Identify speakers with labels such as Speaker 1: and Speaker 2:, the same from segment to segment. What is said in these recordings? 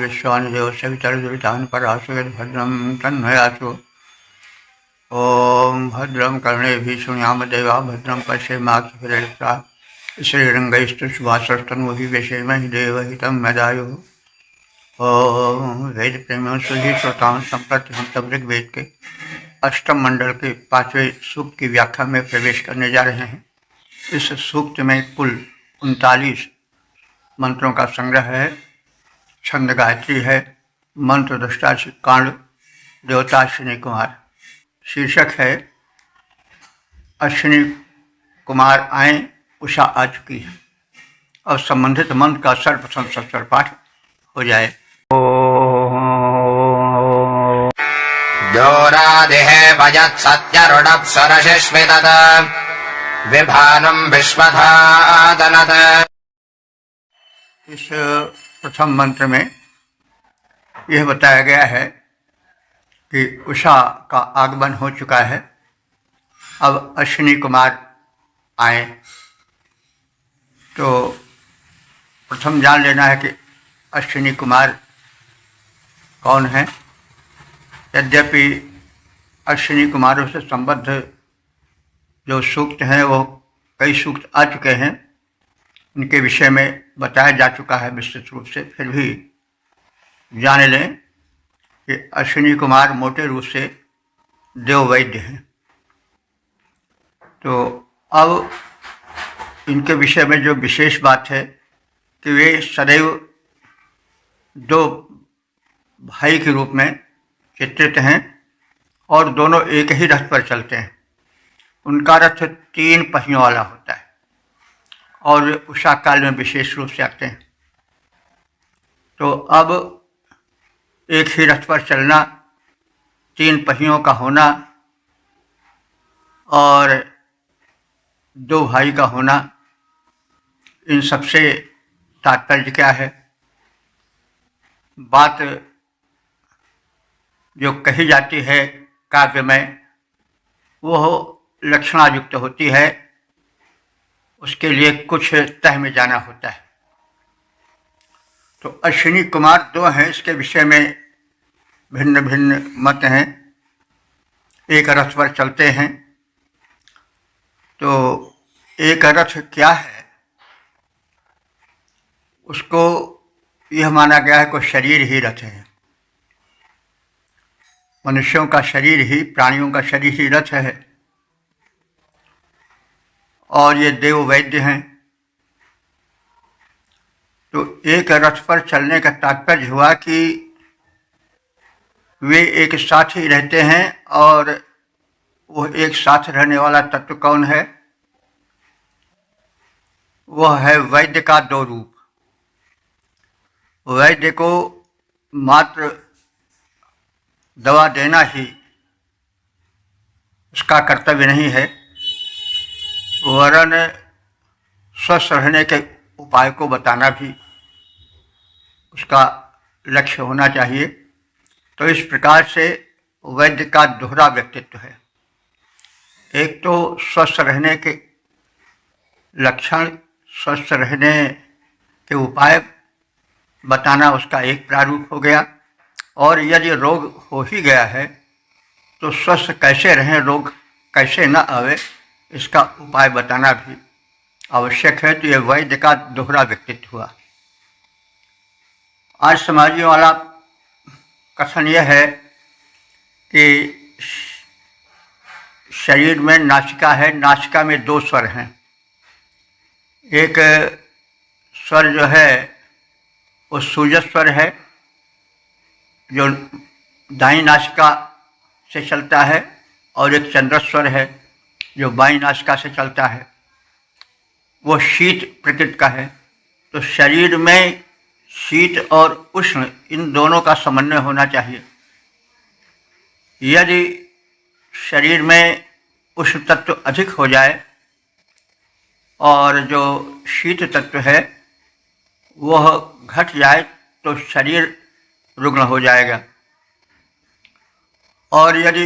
Speaker 1: विश्वानि देव सवितर्दुरितानि परासु भद्रं तन्मयासु। ओम भद्रं कर्णेभिः शृणुयाम देवा भद्रं पश्येमाक्षभिर्यजत्रा श्रीरङ्गैस्तुष्वासस्तनूभिः व्यसेमहि देवहितं यदायुः। ओम वेद प्रेमियों सुधी श्रोताओं, संप्रति हम सब ऋग्वेद के अष्टम मंडल के 5वें सूक्त की व्याख्या में प्रवेश करने जा रहे हैं। इस सूक्त में कुल 39 मंत्रों का संग्रह है। छंद गायत्री है। मंत्र दृष्टाक्षी कांड देवता अश्विनी कुमार। शीर्षक है अश्विनी कुमार आए, उषा आ चुकी है। और संबंधित मंत्र का सर्वप्रथम सत्सर पाठ हो जाए।
Speaker 2: जोरादिः भजत् सत्यरुणप्सरशिष्मितत् विभानं विश्वधादनत्।
Speaker 1: इस प्रथम मंत्र में यह बताया गया है कि उषा का आगमन हो चुका है। अब अश्विनी कुमार आए। तो प्रथम जान लेना है कि अश्विनी कुमार कौन है। यद्यपि अश्विनी कुमारों से संबद्ध जो सूक्त हैं वो कई सूक्त आ चुके हैं, उनके विषय में बताया जा चुका है विस्तृत रूप से। फिर भी जान लें कि अश्विनी कुमार मोटे रूप से देववैद्य हैं। तो अब इनके विषय में जो विशेष बात है कि वे सदैव दो भाई के रूप में चित्रित हैं और दोनों एक ही रथ पर चलते हैं। उनका रथ 3 पहियों वाला होता है और उषा काल में विशेष रूप से आते हैं। तो अब एक ही रथ पर चलना, 3 पहियों का होना और 2 भाई का होना, इन सबसे तात्पर्य क्या है? बात जो कही जाती है काव्य में वो लक्षणायुक्त होती है। उसके लिए कुछ तह में जाना होता है। तो अश्विनी कुमार 2 हैं, इसके विषय में भिन्न भिन्न मत हैं। एक रथ पर चलते हैं। तो एक रथ क्या है? उसको यह माना गया है कि शरीर ही रथ है। मनुष्यों का शरीर ही, प्राणियों का शरीर ही रथ है। और ये देव वैद्य हैं। तो एक रथ पर चलने का तात्पर्य हुआ कि वे एक साथ ही रहते हैं। और वो एक साथ रहने वाला तत्व कौन है? वह है वैद्य का 2 रूप। वैद्य को मात्र दवा देना ही उसका कर्तव्य नहीं है, वरन स्वस्थ रहने के उपाय को बताना भी उसका लक्ष्य होना चाहिए। तो इस प्रकार से वैद्य का दोहरा व्यक्तित्व है। एक तो स्वस्थ रहने के लक्षण, स्वस्थ रहने के उपाय बताना उसका एक प्रारूप हो गया। और यदि रोग हो ही गया है तो स्वस्थ कैसे रहें, रोग कैसे न आवे, इसका उपाय बताना भी आवश्यक है। तो यह वैद्य का दोहरा व्यक्तित्व हुआ। आज समाजियों वाला कथन यह है कि शरीर में नासिका है, नासिका में 2 स्वर हैं। एक स्वर जो है वो सूजस स्वर है, जो दाईं नासिका से चलता है, और एक चंद्रस स्वर है जो बाईं नासिका से चलता है। वो शीत प्रकृति का है। तो शरीर में शीत और उष्ण, इन दोनों का समन्वय होना चाहिए। यदि शरीर में उष्ण तत्व अधिक हो जाए और जो शीत तत्व है वह घट जाए तो शरीर रुग्ण हो जाएगा। और यदि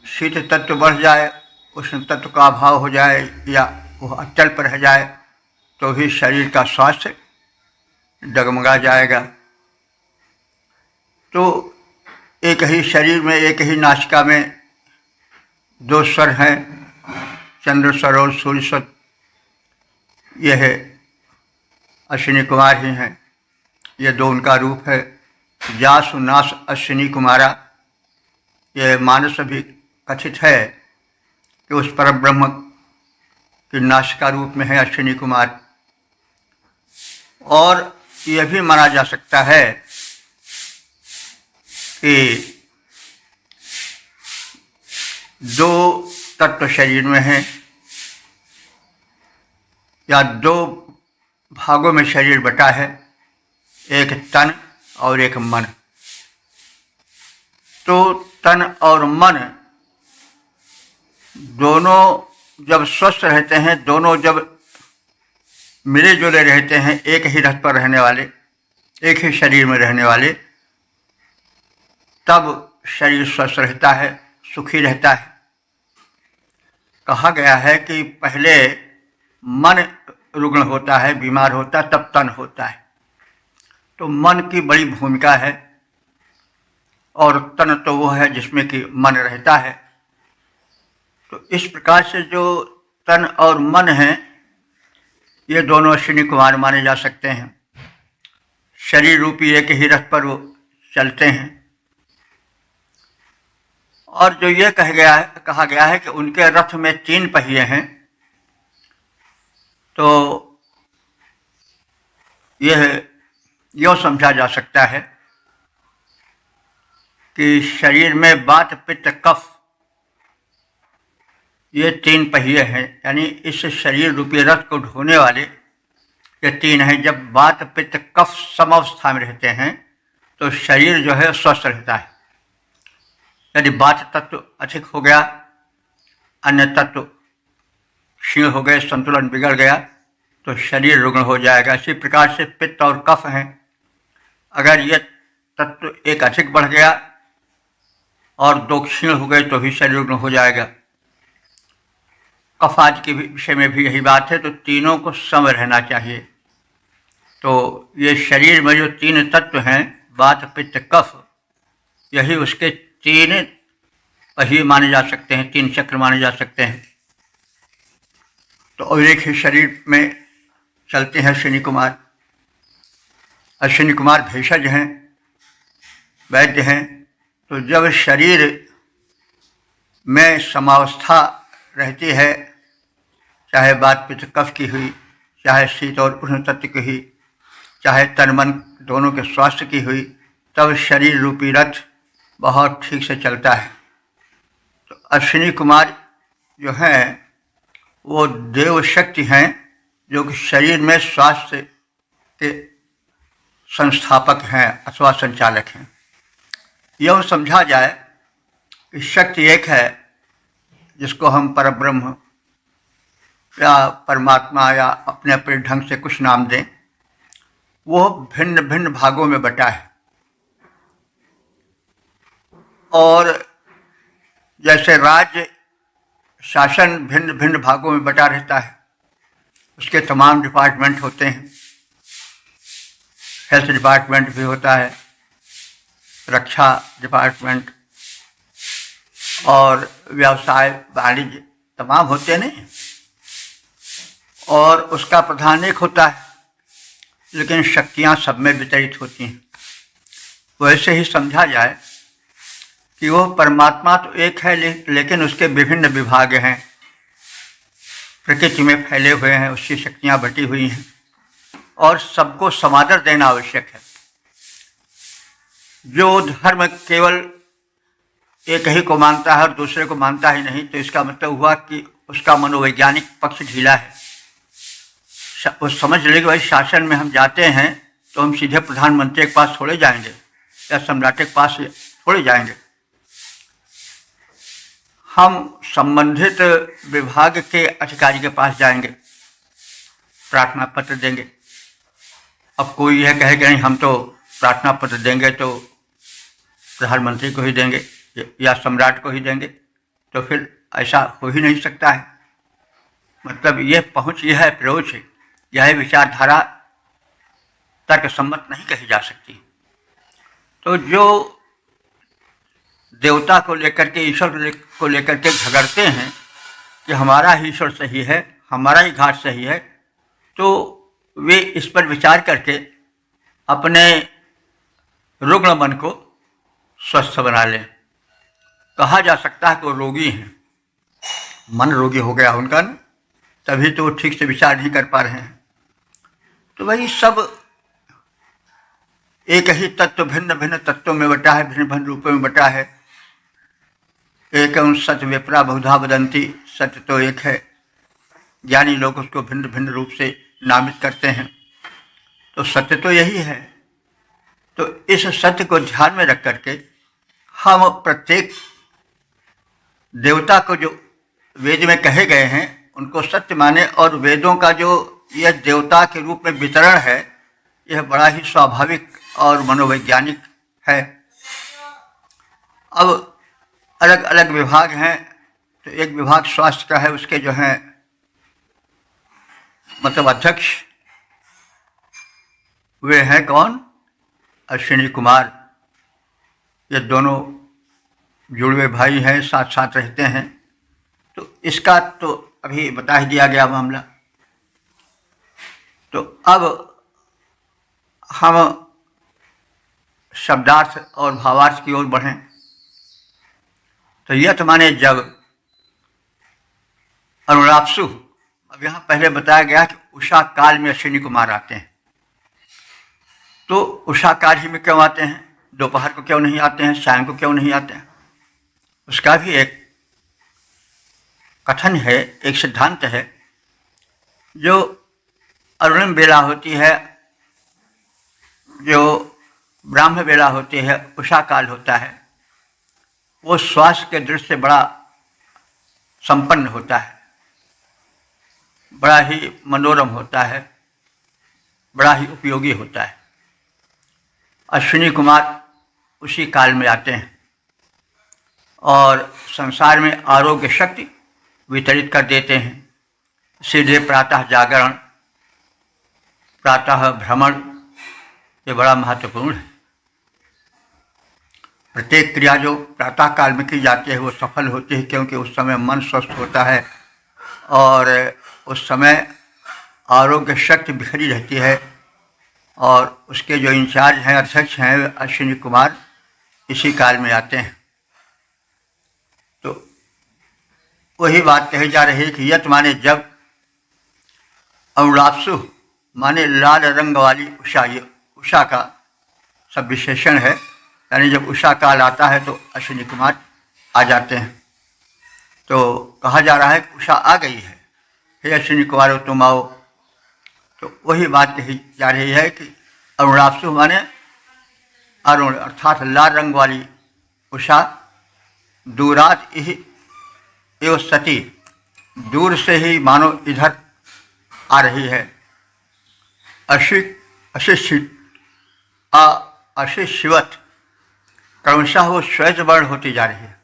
Speaker 1: शीत तत्व बढ़ जाए, उष्ण तत्व का अभाव हो जाए या वह अचल पर रह जाए तो भी शरीर का स्वास्थ्य डगमगा जाएगा। तो एक ही शरीर में, एक ही नासिका में दो स्वर हैं, चंद्र स्वर और सूर्य स्वर। यह है अश्विनी कुमार ही हैं, ये दो उनका रूप है। जासु नास अश्विनी कुमारा, यह मानस भी कथित है कि उस पर ब्रह्म की नासिका रूप में है अश्विनी कुमार। और यह भी माना जा सकता है कि दो तत्व शरीर में हैं, या दो भागों में शरीर बटा है, एक तन और एक मन। तो तन और मन दोनों जब स्वस्थ रहते हैं, दोनों जब मिले जुले रहते हैं, एक ही रथ पर रहने वाले, एक ही शरीर में रहने वाले, तब शरीर स्वस्थ रहता है, सुखी रहता है। कहा गया है कि पहले मन रुग्ण होता है, बीमार होता है, तब तन होता है। तो मन की बड़ी भूमिका है, और तन तो वो है जिसमें कि मन रहता है। तो इस प्रकार से जो तन और मन है, ये दोनों अश्विनी कुमार माने जा सकते हैं। शरीर रूपी एक ही रथ पर वो चलते हैं। और जो ये कहा गया है कि उनके रथ में 3 पहिए हैं, तो यह यूँ समझा जा सकता है कि शरीर में वात पित्त कफ, ये 3 पहिए हैं। यानी इस शरीर रूपी रथ को ढोने वाले ये 3 हैं। जब वात पित्त कफ समावस्था में रहते हैं तो शरीर जो है स्वस्थ रहता है। यदि वात तत्व अधिक हो गया, अन्य तत्व क्षीण हो गए, संतुलन बिगड़ गया, तो शरीर रुग्ण हो जाएगा। इसी प्रकार से पित्त और कफ हैं। अगर ये तत्व एक अधिक बढ़ गया और 2 क्षीण हो गए तो भी शरीर रुग्ण हो जाएगा। कफ आदि के विषय में भी यही बात है। तो तीनों को सम रहना चाहिए। तो ये शरीर में जो 3 तत्व हैं, वात पित्त कफ, यही उसके 3 पहिए माने जा सकते हैं, 3 चक्र माने जा सकते हैं। तो और एक ही शरीर में चलते हैं अश्विनी कुमार। अश्विनी कुमार भेषज हैं, वैद्य हैं। तो जब शरीर में समावस्था रहती है, चाहे वात पित्त कफ की हुई, चाहे शीत और उष्ण तत्व की हुई, चाहे तन मन दोनों के स्वास्थ्य की हुई, तब शरीर रूपी रथ बहुत ठीक से चलता है। तो अश्विनी कुमार जो हैं वो देव शक्ति हैं, जो कि शरीर में स्वास्थ्य के संस्थापक हैं अथवा संचालक हैं। यह समझा जाए कि शक्ति एक है, जिसको हम परब्रह्म या परमात्मा या अपने अपने ढंग से कुछ नाम दें, वो भिन्न भिन्न भागों में बटा है। और जैसे राज्य शासन भिन्न भिन्न भागों में बटा रहता है, उसके तमाम डिपार्टमेंट होते हैं। हेल्थ डिपार्टमेंट भी होता है, रक्षा डिपार्टमेंट और व्यवसाय वाणिज्य तमाम होते नहीं, और उसका प्रधान एक होता है, लेकिन शक्तियां सब में वितरित होती हैं। वैसे ही समझा जाए कि वो परमात्मा तो एक है, लेकिन उसके विभिन्न विभाग हैं, प्रकृति में फैले हुए हैं, उसकी शक्तियां बटी हुई हैं, और सबको समादर देना आवश्यक है। जो धर्म केवल एक ही को मानता है और दूसरे को मानता ही नहीं, तो इसका मतलब हुआ कि उसका मनोवैज्ञानिक पक्ष ढीला है। वो समझ ले कि भाई शासन में हम जाते हैं तो हम सीधे प्रधानमंत्री के पास थोड़े जाएंगे या सम्राट के पास थोड़े जाएंगे, हम संबंधित विभाग के अधिकारी के पास जाएंगे, प्रार्थना पत्र देंगे। अब कोई यह कहे कि नहीं हम तो प्रार्थना पत्र देंगे तो प्रधानमंत्री को ही देंगे या सम्राट को ही देंगे, तो फिर ऐसा हो ही नहीं सकता है। मतलब यह पहुँच, यह अप्रोच, यह विचारधारा तर्क सम्मत नहीं कही जा सकती। तो जो देवता को लेकर के, ईश्वर को लेकर के झगड़ते हैं कि हमारा ही ईश्वर सही है, हमारा ही घाट सही है, तो वे इस पर विचार करके अपने रुग्ण मन को स्वस्थ बना लें। कहा जा सकता है कि वो रोगी हैं, मन रोगी हो गया उनका न, तभी तो वो ठीक से विचार नहीं कर पा रहे हैं। तो वही सब एक ही तत्व भिन्न भिन्न तत्वों में बटा है, भिन्न भिन्न रूपों में बटा है। एकम सत्य विप्रा बहुधा वदंती, सत्य तो एक है, ज्ञानी लोग उसको भिन्न भिन्न रूप से नामित करते हैं। तो सत्य तो यही है। तो इस सत्य को ध्यान में रख करके हम प्रत्येक देवता को जो वेद में कहे गए हैं उनको सत्य माने, और वेदों का जो यह देवता के रूप में वितरण है यह बड़ा ही स्वाभाविक और मनोवैज्ञानिक है। अब अलग अलग विभाग हैं, तो एक विभाग स्वास्थ्य का है, उसके जो हैं मतलब अध्यक्ष वे हैं कौन, अश्विनी कुमार। ये दोनों जुड़वे भाई हैं, साथ साथ रहते हैं। तो इसका तो अभी बता ही दिया गया मामला। तो अब हम शब्दार्थ और भावार्थ की ओर बढ़ें। तो यथ माने जब, अनुराप्सु। अब यहाँ पहले बताया गया कि उषा काल में अश्विनी कुमार आते हैं। तो उषा काल ही में क्यों आते हैं, दोपहर को क्यों नहीं आते हैं, शाम को क्यों नहीं आते हैं, उसका भी एक कथन है, एक सिद्धांत है। जो अरुणिम बेला होती है, जो ब्राह्म बेला होती है, उषा काल होता है, वो स्वास्थ्य के दृष्टि से बड़ा संपन्न होता है, बड़ा ही मनोरम होता है, बड़ा ही उपयोगी होता है। अश्विनी कुमार उसी काल में आते हैं और संसार में आरोग्य शक्ति वितरित कर देते हैं। सीधे प्रातः जागरण, प्रातः भ्रमण, ये बड़ा महत्वपूर्ण है। प्रत्येक क्रिया जो प्रातः काल में की जाती है वो सफल होती है, क्योंकि उस समय मन स्वस्थ होता है और उस समय आरोग्य शक्ति बिखरी रहती है। और उसके जो इंचार्ज हैं, अध्यक्ष हैं, अश्विनी कुमार इसी काल में आते हैं। तो वही बात कही जा रही है कि यत माने जब, अनुराप्सु माने लाल रंग वाली उषा, ये उषा का सब विशेषण है। यानी जब उषा काल आता है तो अश्विनी कुमार आ जाते हैं। तो कहा जा रहा है कि उषा आ गई है, हे अश्विनी कुमार तुम आओ। तो वही बात कही जा रही है कि अरुणाप्सु माने अरुण अर्थात लाल रंग वाली उषा, दूरात एवं सती, दूर से ही मानो इधर आ रही है। अशिशिवत क्रमशः वो श्वेत वर्ण होती जा रही है।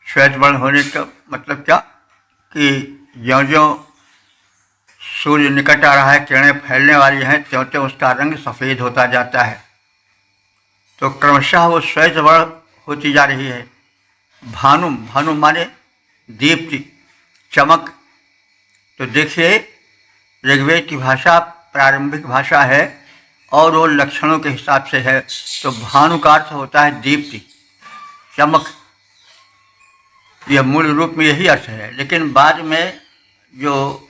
Speaker 1: श्वेत वर्ण होने का मतलब क्या कि ज्यों ज्यों सूर्य निकट आ रहा है, किरणें फैलने वाली हैं, त्यों त्यों उसका रंग सफ़ेद होता जाता है। तो क्रमशः वो श्वेत वर्ण होती जा रही है। भानुम, भानु माने दीप्ति, चमक। तो देखिए ऋग्वेद की भाषा प्रारंभिक भाषा है और वो लक्षणों के हिसाब से है। तो भानु का अर्थ होता है दीप्ति, चमक। यह मूल रूप में यही अर्थ है, लेकिन बाद में जो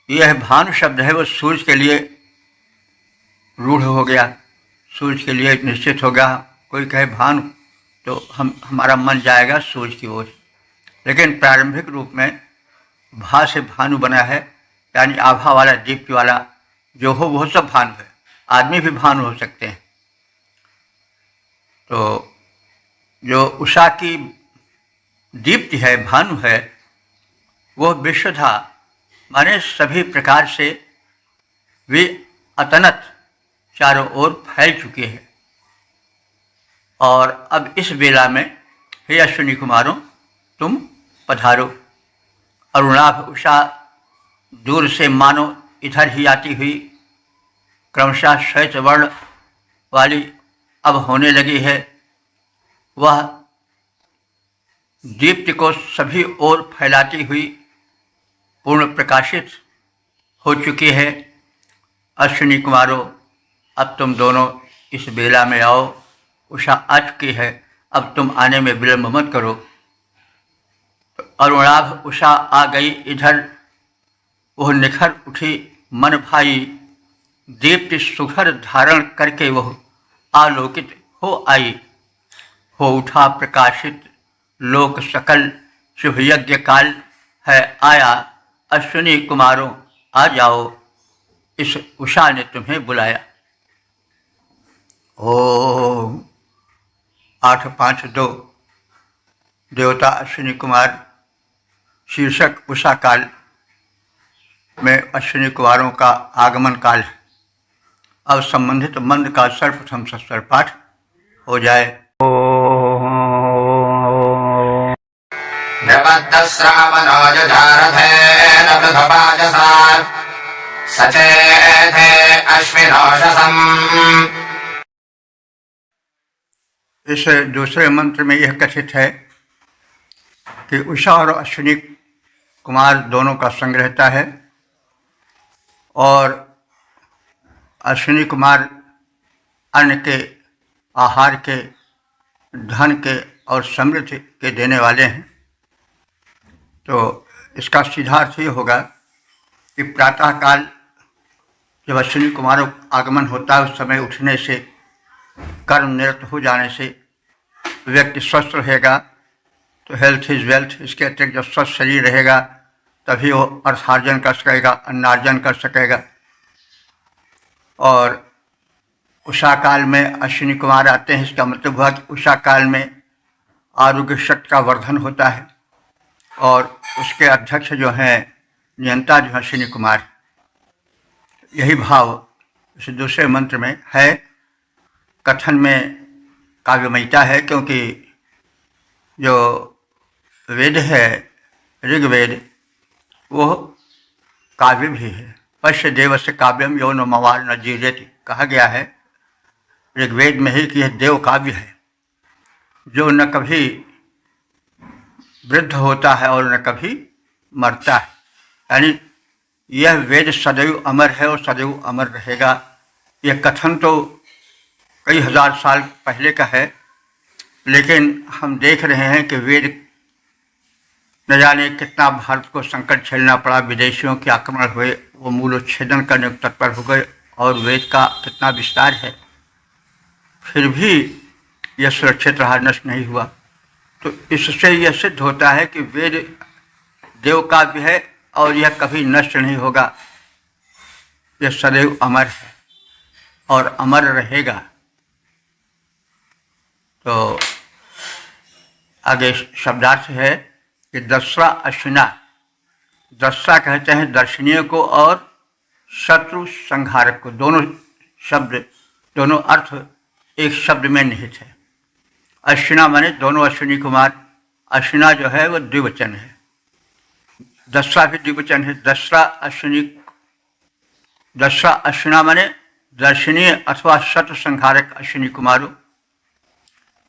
Speaker 1: यह भानु शब्द है वो सूर्य के लिए रूढ़ हो गया, सूर्य के लिए निश्चित हो गया। कोई कहे भानु तो हमारा मन जाएगा सूर्य की ओर, लेकिन प्रारंभिक रूप में भा से भानु बना है, यानी आभा वाला, दीप्ति वाला जो हो वो सब भानु है। आदमी भी भानु हो सकते हैं। तो जो उषा की दीप्ति है, भानु है, वो विश्वधा माने सभी प्रकार से वे अतनत चारों ओर फैल चुके हैं। और अब इस बेला में हे अश्विनी कुमारों तुम पधारो। अरुणाभ उषा दूर से मानो इधर ही आती हुई क्रमशः श्वेत वर्ण वाली अब होने लगी है, वह दीप्ति को सभी ओर फैलाती हुई पूर्ण प्रकाशित हो चुकी है। अश्विनी कुमारों, अब तुम दोनों इस बेला में आओ। उषा आ चुकी है, अब तुम आने में विलम्ब मत करो। अरुणाभ उषा आ गई। इधर वह निखर उठी मन भाई, दीप्ति सुघर धारण करके वह आलोकित हो आई। हो उठा प्रकाशित लोक सकल, शुभ यज्ञ काल है आया। अश्विनी कुमारों आ जाओ, इस उषा ने तुम्हें बुलाया। ओम 852 देवता अश्विनी कुमार शीर्षक उषा काल में अश्विनी कुमारों का आगमन काल है। अब संबंधित मंत्र का सर्वप्रथम सस्वर पाठ हो जाए।
Speaker 2: सचेथे अश्विनोषसम्।
Speaker 1: इस दूसरे मंत्र में यह कथित है कि उषा और अश्विनी कुमार दोनों का संग रहता है और अश्विनी कुमार अन्न के, आहार के, धन के और समृद्धि के देने वाले हैं। तो इसका सीधा अर्थ ये होगा कि प्रातःकाल जब अश्विनी कुमारों का आगमन होता है, उस समय उठने से, कर्म निरत हो जाने से व्यक्ति स्वस्थ रहेगा। तो हेल्थ इज वेल्थ, इसके अतिरिक्त जब स्वस्थ शरीर रहेगा तभी वो अर्थार्जन कर सकेगा, अन्नार्जन कर सकेगा। और उषा काल में अश्विनी कुमार आते हैं, इसका मतलब हुआ कि उषा काल में आरोग्य शक्ति का वर्धन होता है और उसके अध्यक्ष जो हैं, नियंता जो हैं अश्विनी कुमार। यही भाव इस दूसरे मंत्र में है। कथन में काव्यमयता है, क्योंकि जो वेद है ऋग्वेद, वो काव्य भी है। पश्य देव से काव्यम यो न मवार न जीरेति, कहा गया है ऋग्वेद में ही कि यह देव काव्य है, जो न कभी वृद्ध होता है और न कभी मरता है। यानी यह वेद सदैव अमर है और सदैव अमर रहेगा। यह कथन तो कई हजार साल पहले का है, लेकिन हम देख रहे हैं कि वेद न जाने कितना भारत को संकट झेलना पड़ा, विदेशियों के आक्रमण हुए, वो मूलोच्छेदन करने को तत्पर हो गए और वेद का कितना विस्तार है, फिर भी यह सुरक्षित रहा, नष्ट नहीं हुआ। तो इससे यह सिद्ध होता है कि वेद देव काव्य है और यह कभी नष्ट नहीं होगा। यह सदैव अमर है और अमर रहेगा। तो आगे शब्दार्थ है कि दस्रा अश्विना। दस्रा कहते हैं दर्शनीय को और शत्रु संहारक को। दोनों शब्द, दोनों अर्थ एक शब्द में निहित है। अश्विना माने दोनों अश्विनी कुमार। अश्विना जो है वह द्विवचन है, दस्रा भी द्विवचन है। दस्रा अश्विनी, दस्रा अश्विना माने दर्शनीय अथवा शत्रु संहारक अश्विनी कुमारों।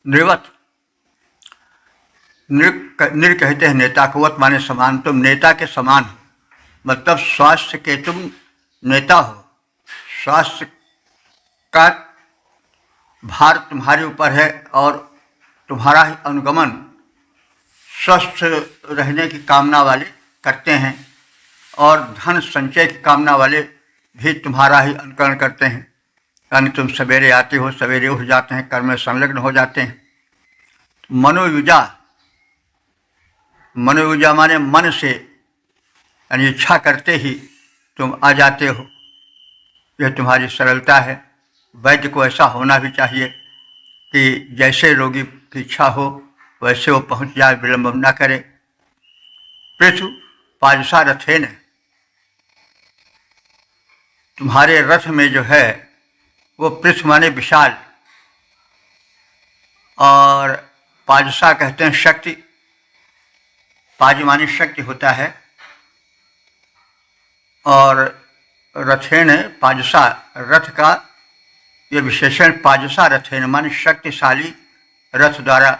Speaker 1: नृवत, नृ कहते हैं नेता को, वत माने समान। तुम नेता के समान हो, मतलब स्वास्थ्य के तुम नेता हो। स्वास्थ्य का भार तुम्हारे ऊपर है और तुम्हारा ही अनुगमन स्वस्थ रहने की कामना वाले करते हैं और धन संचय की कामना वाले भी तुम्हारा ही अनुकरण करते हैं। यानी तुम सवेरे आते हो, सवेरे उठ जाते हैं, कर्म में संलग्न हो जाते हैं। मनोयुजा, मनोयुजा माने मन से, यानी इच्छा करते ही तुम आ जाते हो। यह तुम्हारी सरलता है। वैद्य को ऐसा होना भी चाहिए कि जैसे रोगी की इच्छा हो वैसे वो पहुंच जाए, विलंब न करे। पृथु पाजसा रथेन, तुम्हारे रथ में जो है वो पृथु माने विशाल और पाजसा कहते हैं शक्ति। पाज माने शक्ति होता है और रथेन पाजसा, रथ का ये विशेषण पाजसा रथेन माने शक्तिशाली रथ द्वारा।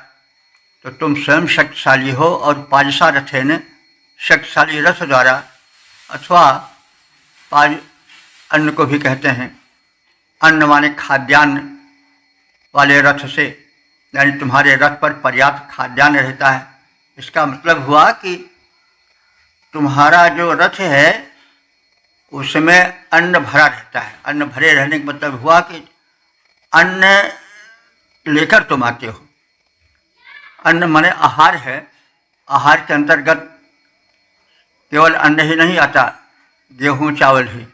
Speaker 1: तो तुम स्वयं शक्तिशाली हो और पाजसा रथेन शक्तिशाली रथ द्वारा, अथवा पाज अन्न को भी कहते हैं। अन्न माने खाद्यान्न वाले रथ से, यानी तुम्हारे रथ पर पर्याप्त खाद्यान्न रहता है। इसका मतलब हुआ कि तुम्हारा जो रथ है उसमें अन्न भरा रहता है। अन्न भरे रहने का मतलब हुआ कि अन्न लेकर तुम आते हो। अन्न माने आहार है। आहार के अंतर्गत केवल अन्न ही नहीं आता, गेहूँ चावल ही,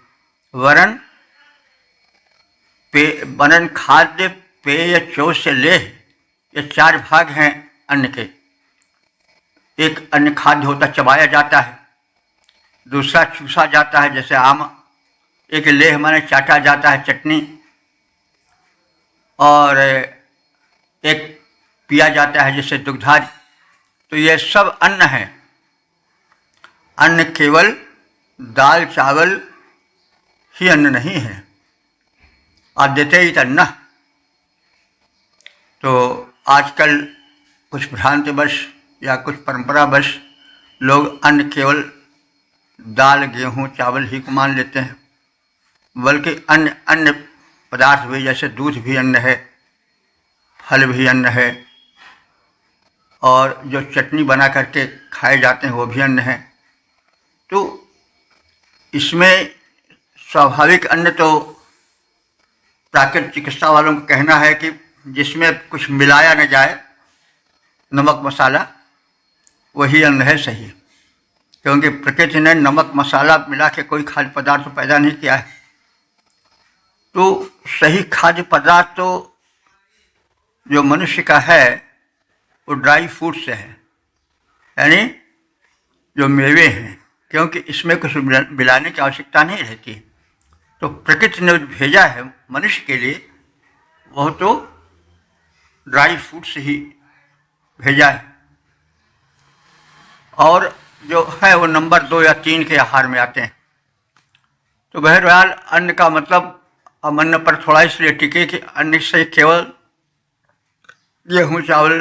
Speaker 1: वरन खाद्य पेय चौ से लेह, ये 4 भाग हैं अन्न के। एक अन्न खाद्य होता चबाया जाता है, दूसरा चूसा जाता है जैसे आम, एक लेह माने चाटा जाता है चटनी, और एक पिया जाता है जैसे दुग्धादि। तो ये सब अन्न है। अन्न केवल दाल चावल ही अन्न नहीं है। आद्यते ही अन्न। तो आजकल कुछ भ्रांतिवश या कुछ परंपरावश लोग अन्न केवल दाल गेहूँ चावल ही को मान लेते हैं, बल्कि अन्य पदार्थ भी, जैसे दूध भी अन्न है, फल भी अन्न है, और जो चटनी बना करके खाए जाते हैं वो भी अन्न है। तो इसमें स्वाभाविक अन्न तो प्राकृतिक चिकित्सा वालों का कहना है कि जिसमें कुछ मिलाया न जाए, नमक मसाला, वही अन्न है सही। क्योंकि प्रकृति ने नमक मसाला मिला के कोई खाद्य पदार्थ पैदा नहीं किया है। तो सही खाद्य पदार्थ तो जो मनुष्य का है वो ड्राई फ्रूट से है, यानी जो मेवे हैं, क्योंकि इसमें कुछ मिलाने की आवश्यकता नहीं रहती। तो प्रकृति ने भेजा है मनुष्य के लिए, वह तो ड्राई फ्रूट से ही भेजा है। और जो है वो नंबर 2 या 3 के आहार में आते हैं। तो बहरहाल अन्न का मतलब, हम अन्न पर थोड़ा इसलिए टिके कि अन्न से केवल गेहूँ चावल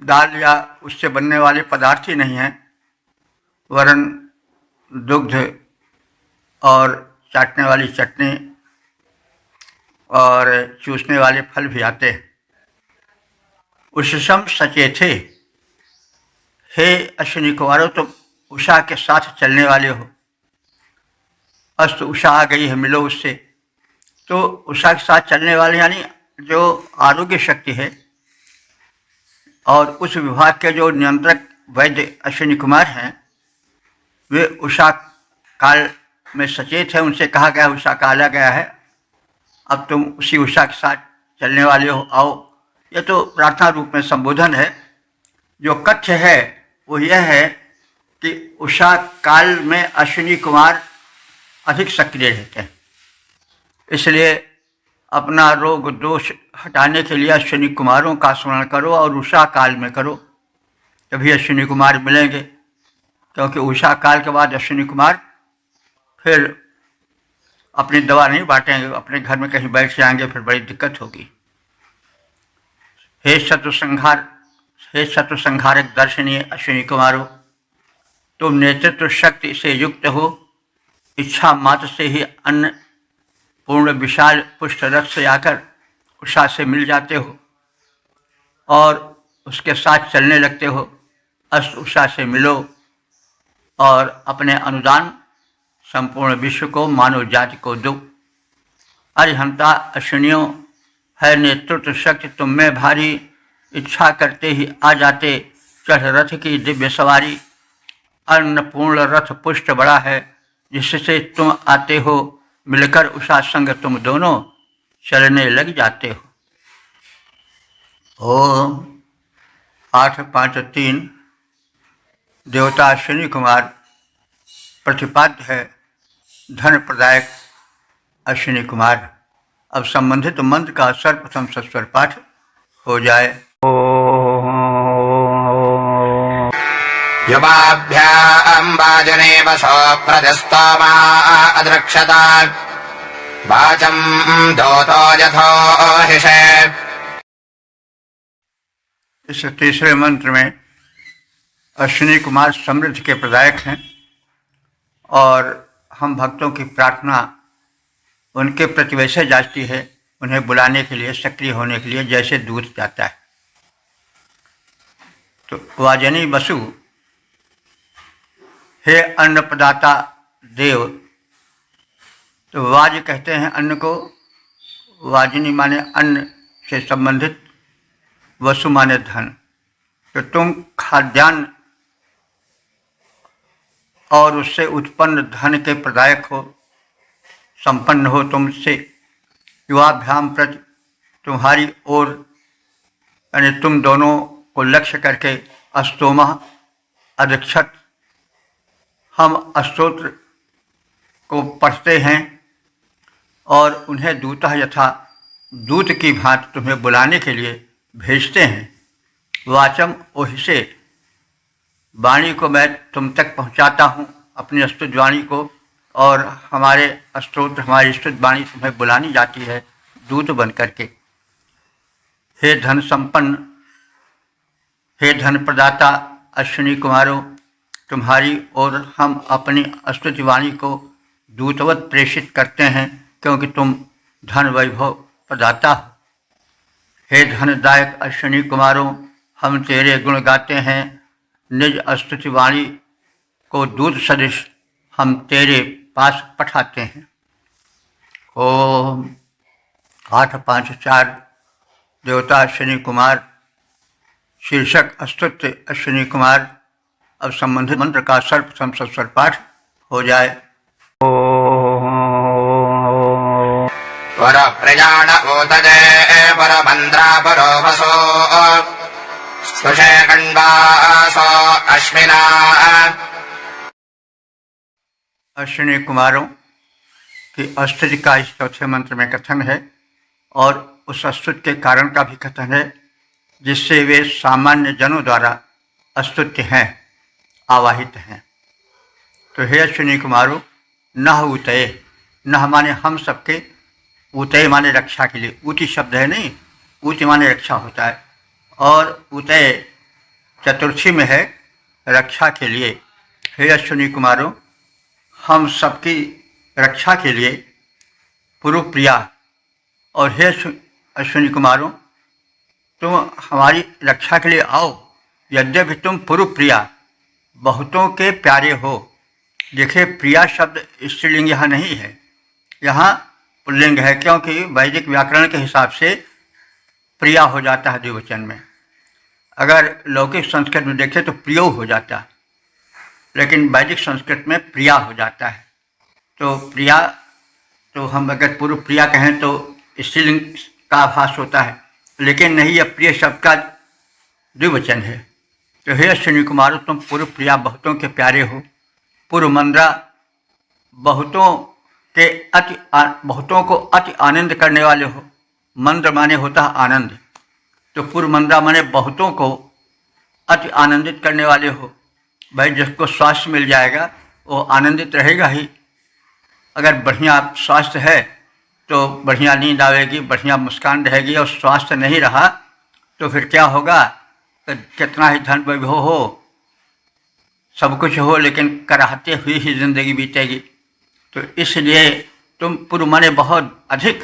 Speaker 1: दाल या उससे बनने वाले पदार्थ ही नहीं हैं, वरन दुग्ध और चाटने वाली चटनी और चूसने वाले फल भी आते हैं। उषसम सचेथे, हे अश्विनी कुमारों, तुम उषा के साथ चलने वाले हो। अस्त उषा आ गई है, मिलो उससे। तो उषा के साथ चलने वाले यानी जो आरोग्य शक्ति है, और उस विभाग के जो नियंत्रक वैद्य अश्विनी कुमार हैं, वे उषा काल में सचेत हैं। उनसे कहा गया, उषा काल आ गया है, अब तुम उसी उषा के साथ चलने वाले हो, आओ। यह तो प्रार्थना रूप में संबोधन है। जो कथ्य है वो यह है कि उषा काल में अश्विनी कुमार अधिक सक्रिय रहते हैं। इसलिए अपना रोग दोष हटाने के लिए अश्विनी कुमारों का स्मरण करो और उषा काल में करो, तभी अश्विनी कुमार मिलेंगे। क्योंकि उषा काल के बाद अश्विनी कुमार फिर अपनी दवा नहीं बांटेंगे, अपने घर में कहीं बैठ जाएंगे, फिर बड़ी दिक्कत होगी। हे शत्रु संहारक दर्शनीय अश्विनी कुमारों, तुम नेतृत्व शक्ति से युक्त हो। इच्छा मात्र से ही अन्न पूर्ण विशाल पुष्ट रथ से आकर उषा से मिल जाते हो और उसके साथ चलने लगते हो। अस्त उषा से मिलो और अपने अनुदान संपूर्ण विश्व को, मानव जाति को दो। अरिहंता अश्विनियों, है नेतृत्व शक्ति तुम में भारी। इच्छा करते ही आ जाते चढ़ रथ की दिव्य सवारी। अन्नपूर्ण रथ पुष्ट बड़ा है, जिससे तुम आते हो। मिलकर उषा संग तुम दोनों चलने लग जाते हो। ओम 853 देवता अश्विनी कुमार प्रतिपाद्य है, धन प्रदायक अश्विनी कुमार। अब संबंधित मंत्र का सर्वप्रथम सस्वर पाठ हो जाए।
Speaker 2: युवाभ्यां वाजुनेव सो प्रजस्तोमा अदृक्षता वाचं दोतो यथोहिषे।
Speaker 1: इस तीसरे मंत्र में अश्विनी कुमार समृद्धि के प्रदायक हैं और हम भक्तों की प्रार्थना उनके प्रति वैसे जाती है, उन्हें बुलाने के लिए, सक्रिय होने के लिए, जैसे दूध जाता है। तो वाजनी वसु, हे अन्न प्रदाता देव। तो वाज कहते हैं अन्न को, वाजनी माने अन्न से संबंधित, वसु माने धन। तो तुम खाद्यान्न और उससे उत्पन्न धन के प्रदायक हो, संपन्न हो तुमसे। युवाभ्याम प्रति, तुम्हारी ओर यानी तुम दोनों को लक्ष्य करके, अस्तोमा अधीक्षत, हम स्तोत्र को पढ़ते हैं और उन्हें दूतः यथा, दूत की भांति तुम्हें बुलाने के लिए भेजते हैं। वाचम ओहिसे, वाणी को मैं तुम तक पहुंचाता हूं, अपनी स्तुत वाणी को, और हमारे स्तोत्र, हमारी स्तुत वाणी तुम्हें बुलानी जाती है दूत बन करके। हे धन संपन्न, हे धन प्रदाता अश्विनी कुमारों, तुम्हारी ओर हम अपनी स्तुति वाणी को दूतवत प्रेषित करते हैं, क्योंकि तुम धन वैभव प्रदाता हो। हे धनदायक अश्विनी कुमारों, हम तेरे गुण गाते हैं, निज स्तुति वाणी को दूत सदृश हम तेरे पास पठाते हैं। ओम 854 देवता अश्विनी कुमार, शीर्षक स्तुत्य अश्विनी कुमार। अब संबंधित मंत्र का सर्वप्रथम सस्वर पाठ हो जाए।
Speaker 2: पर प्रजान ऊतजे पर मंत्रा परो वसो स्पृशे खंडासो अश्विना।
Speaker 1: अश्विनी कुमारों की स्तुति का इस चौथे मंत्र में कथन है और उस स्तुति के कारण का भी कथन है, जिससे वे सामान्य जनों द्वारा स्तुत्य हैं, आवाहित हैं। तो हे अश्विनी कुमारों, नह उतये, नह माने हम सबके, उतय माने रक्षा के लिए। ऊति शब्द है नहीं, ऊति माने रक्षा होता है, और उतय चतुर्थी में है, रक्षा के लिए। हे अश्विनी कुमारों, हम सबकी रक्षा के लिए पूर्व प्रिया, और हे अश्विनी कुमारों, तुम हमारी रक्षा के लिए आओ। यद्यपि तुम पूर्व प्रिया, बहुतों के प्यारे हो। देखिए, प्रिया शब्द स्त्रीलिंग यहाँ नहीं है, यहाँ पुल्लिंग है, क्योंकि वैदिक व्याकरण के हिसाब से प्रिया हो जाता है द्विवचन में। अगर लौकिक संस्कृत में देखें तो प्रियो हो जाता है, लेकिन वैदिक संस्कृत में प्रिया हो जाता है। तो प्रिया, तो हम अगर पूर्व प्रिया कहें तो स्त्रीलिंग का आभास होता है, लेकिन नहीं, यह प्रिय शब्द का द्विवचन है। तो हे अश्विनी कुमारों, तुम पूर्व प्रिया, बहुतों के प्यारे हो। पूर्व मंद्रा, बहुतों को अति आनंद करने वाले हो। मंद्र माने होता है आनंद, तो पूर्व मंद्रा माने बहुतों को अति आनंदित करने वाले हो। भाई, जिसको स्वास्थ्य मिल जाएगा वो आनंदित रहेगा ही। अगर बढ़िया स्वास्थ्य है तो बढ़िया नींद आवेगी, बढ़िया मुस्कान रहेगी, और स्वास्थ्य नहीं रहा तो फिर क्या होगा? तो कितना ही धन वैभव हो, सब कुछ हो, लेकिन कराहते हुई ही जिंदगी बीतेगी। तो इसलिए तुम पूर्व माने बहुत अधिक,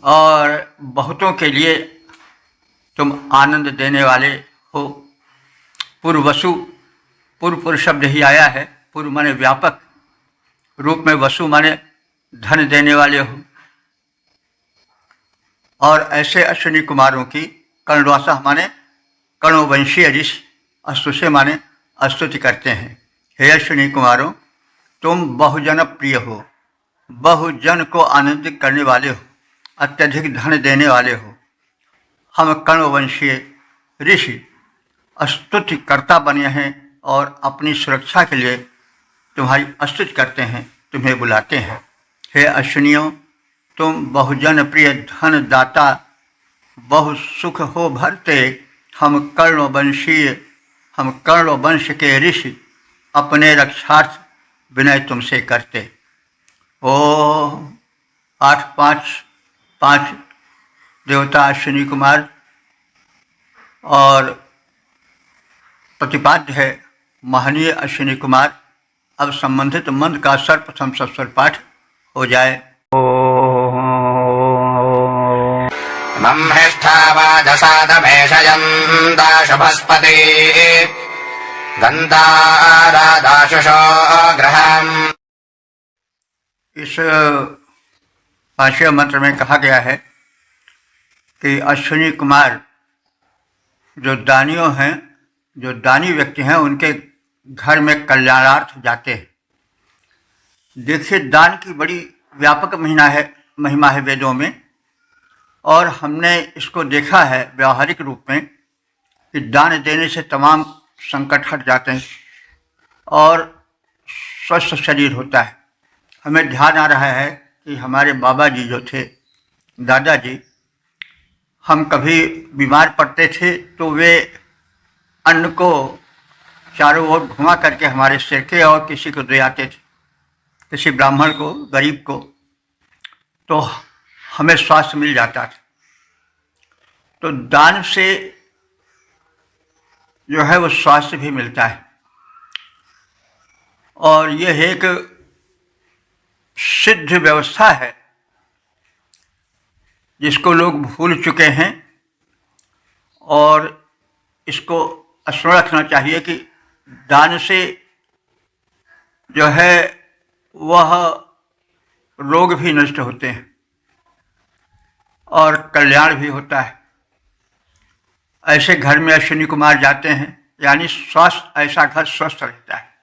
Speaker 1: और बहुतों के लिए तुम आनंद देने वाले हो। पूर्व वसु, पूर्व शब्द ही आया है, पूर्व माने व्यापक रूप में, वसु माने धन देने वाले हो। और ऐसे अश्विनी कुमारों की कर्णवासा माने कर्णवंशीय ऋषि स्तुष्य माने स्तुति करते हैं। हे अश्विनी कुमारों, तुम बहुजन प्रिय हो, बहुजन को आनंदित करने वाले हो, अत्यधिक धन देने वाले हो। हम कर्णवंशीय ऋषि स्तुति कर्ता बने हैं और अपनी सुरक्षा के लिए तुम्हारी स्तुति करते हैं, तुम्हें बुलाते हैं। हे अश्विनियों, तुम बहुजन प्रिय धन दाता, बहु सुख हो भरते। हम कर्ण वंश के ऋषि अपने रक्षार्थ विनय तुमसे करते। ओम 855 देवता अश्विनी कुमार और प्रतिपाद्य है महनीय अश्विनी कुमार। अब संबंधित मंत्र का सर्वप्रथम सस्वर पाठ हो जाए।
Speaker 2: ब्रह्मिष्ठावाजसादमेशयन्ता शुभस्पति गन्धारादाशुषो ग्रहम्।
Speaker 1: इस पांचवें मंत्र में कहा गया है कि अश्विनी कुमार जो दानियों हैं, जो दानी व्यक्ति हैं, उनके घर में कल्याणार्थ जाते हैं। देखिए, दान की बड़ी व्यापक महिमा है वेदों में, और हमने इसको देखा है व्यावहारिक रूप में कि दान देने से तमाम संकट हट जाते हैं और स्वस्थ शरीर होता है। हमें ध्यान आ रहा है कि हमारे बाबा जी जो थे, दादाजी, हम कभी बीमार पड़ते थे तो वे अन्न को चारों ओर घुमा करके हमारे सिर के और किसी को दे आते थे, किसी ब्राह्मण को, गरीब को, तो हमें स्वास्थ्य मिल जाता था। तो दान से जो है वो स्वास्थ्य भी मिलता है, और यह एक सिद्ध व्यवस्था है जिसको लोग भूल चुके हैं, और इसको स्मरण रखना चाहिए कि दान से जो है वह रोग भी नष्ट होते हैं और कल्याण भी होता है। ऐसे घर में अश्विनी कुमार जाते हैं, यानी स्वस्थ, ऐसा घर स्वस्थ रहता है।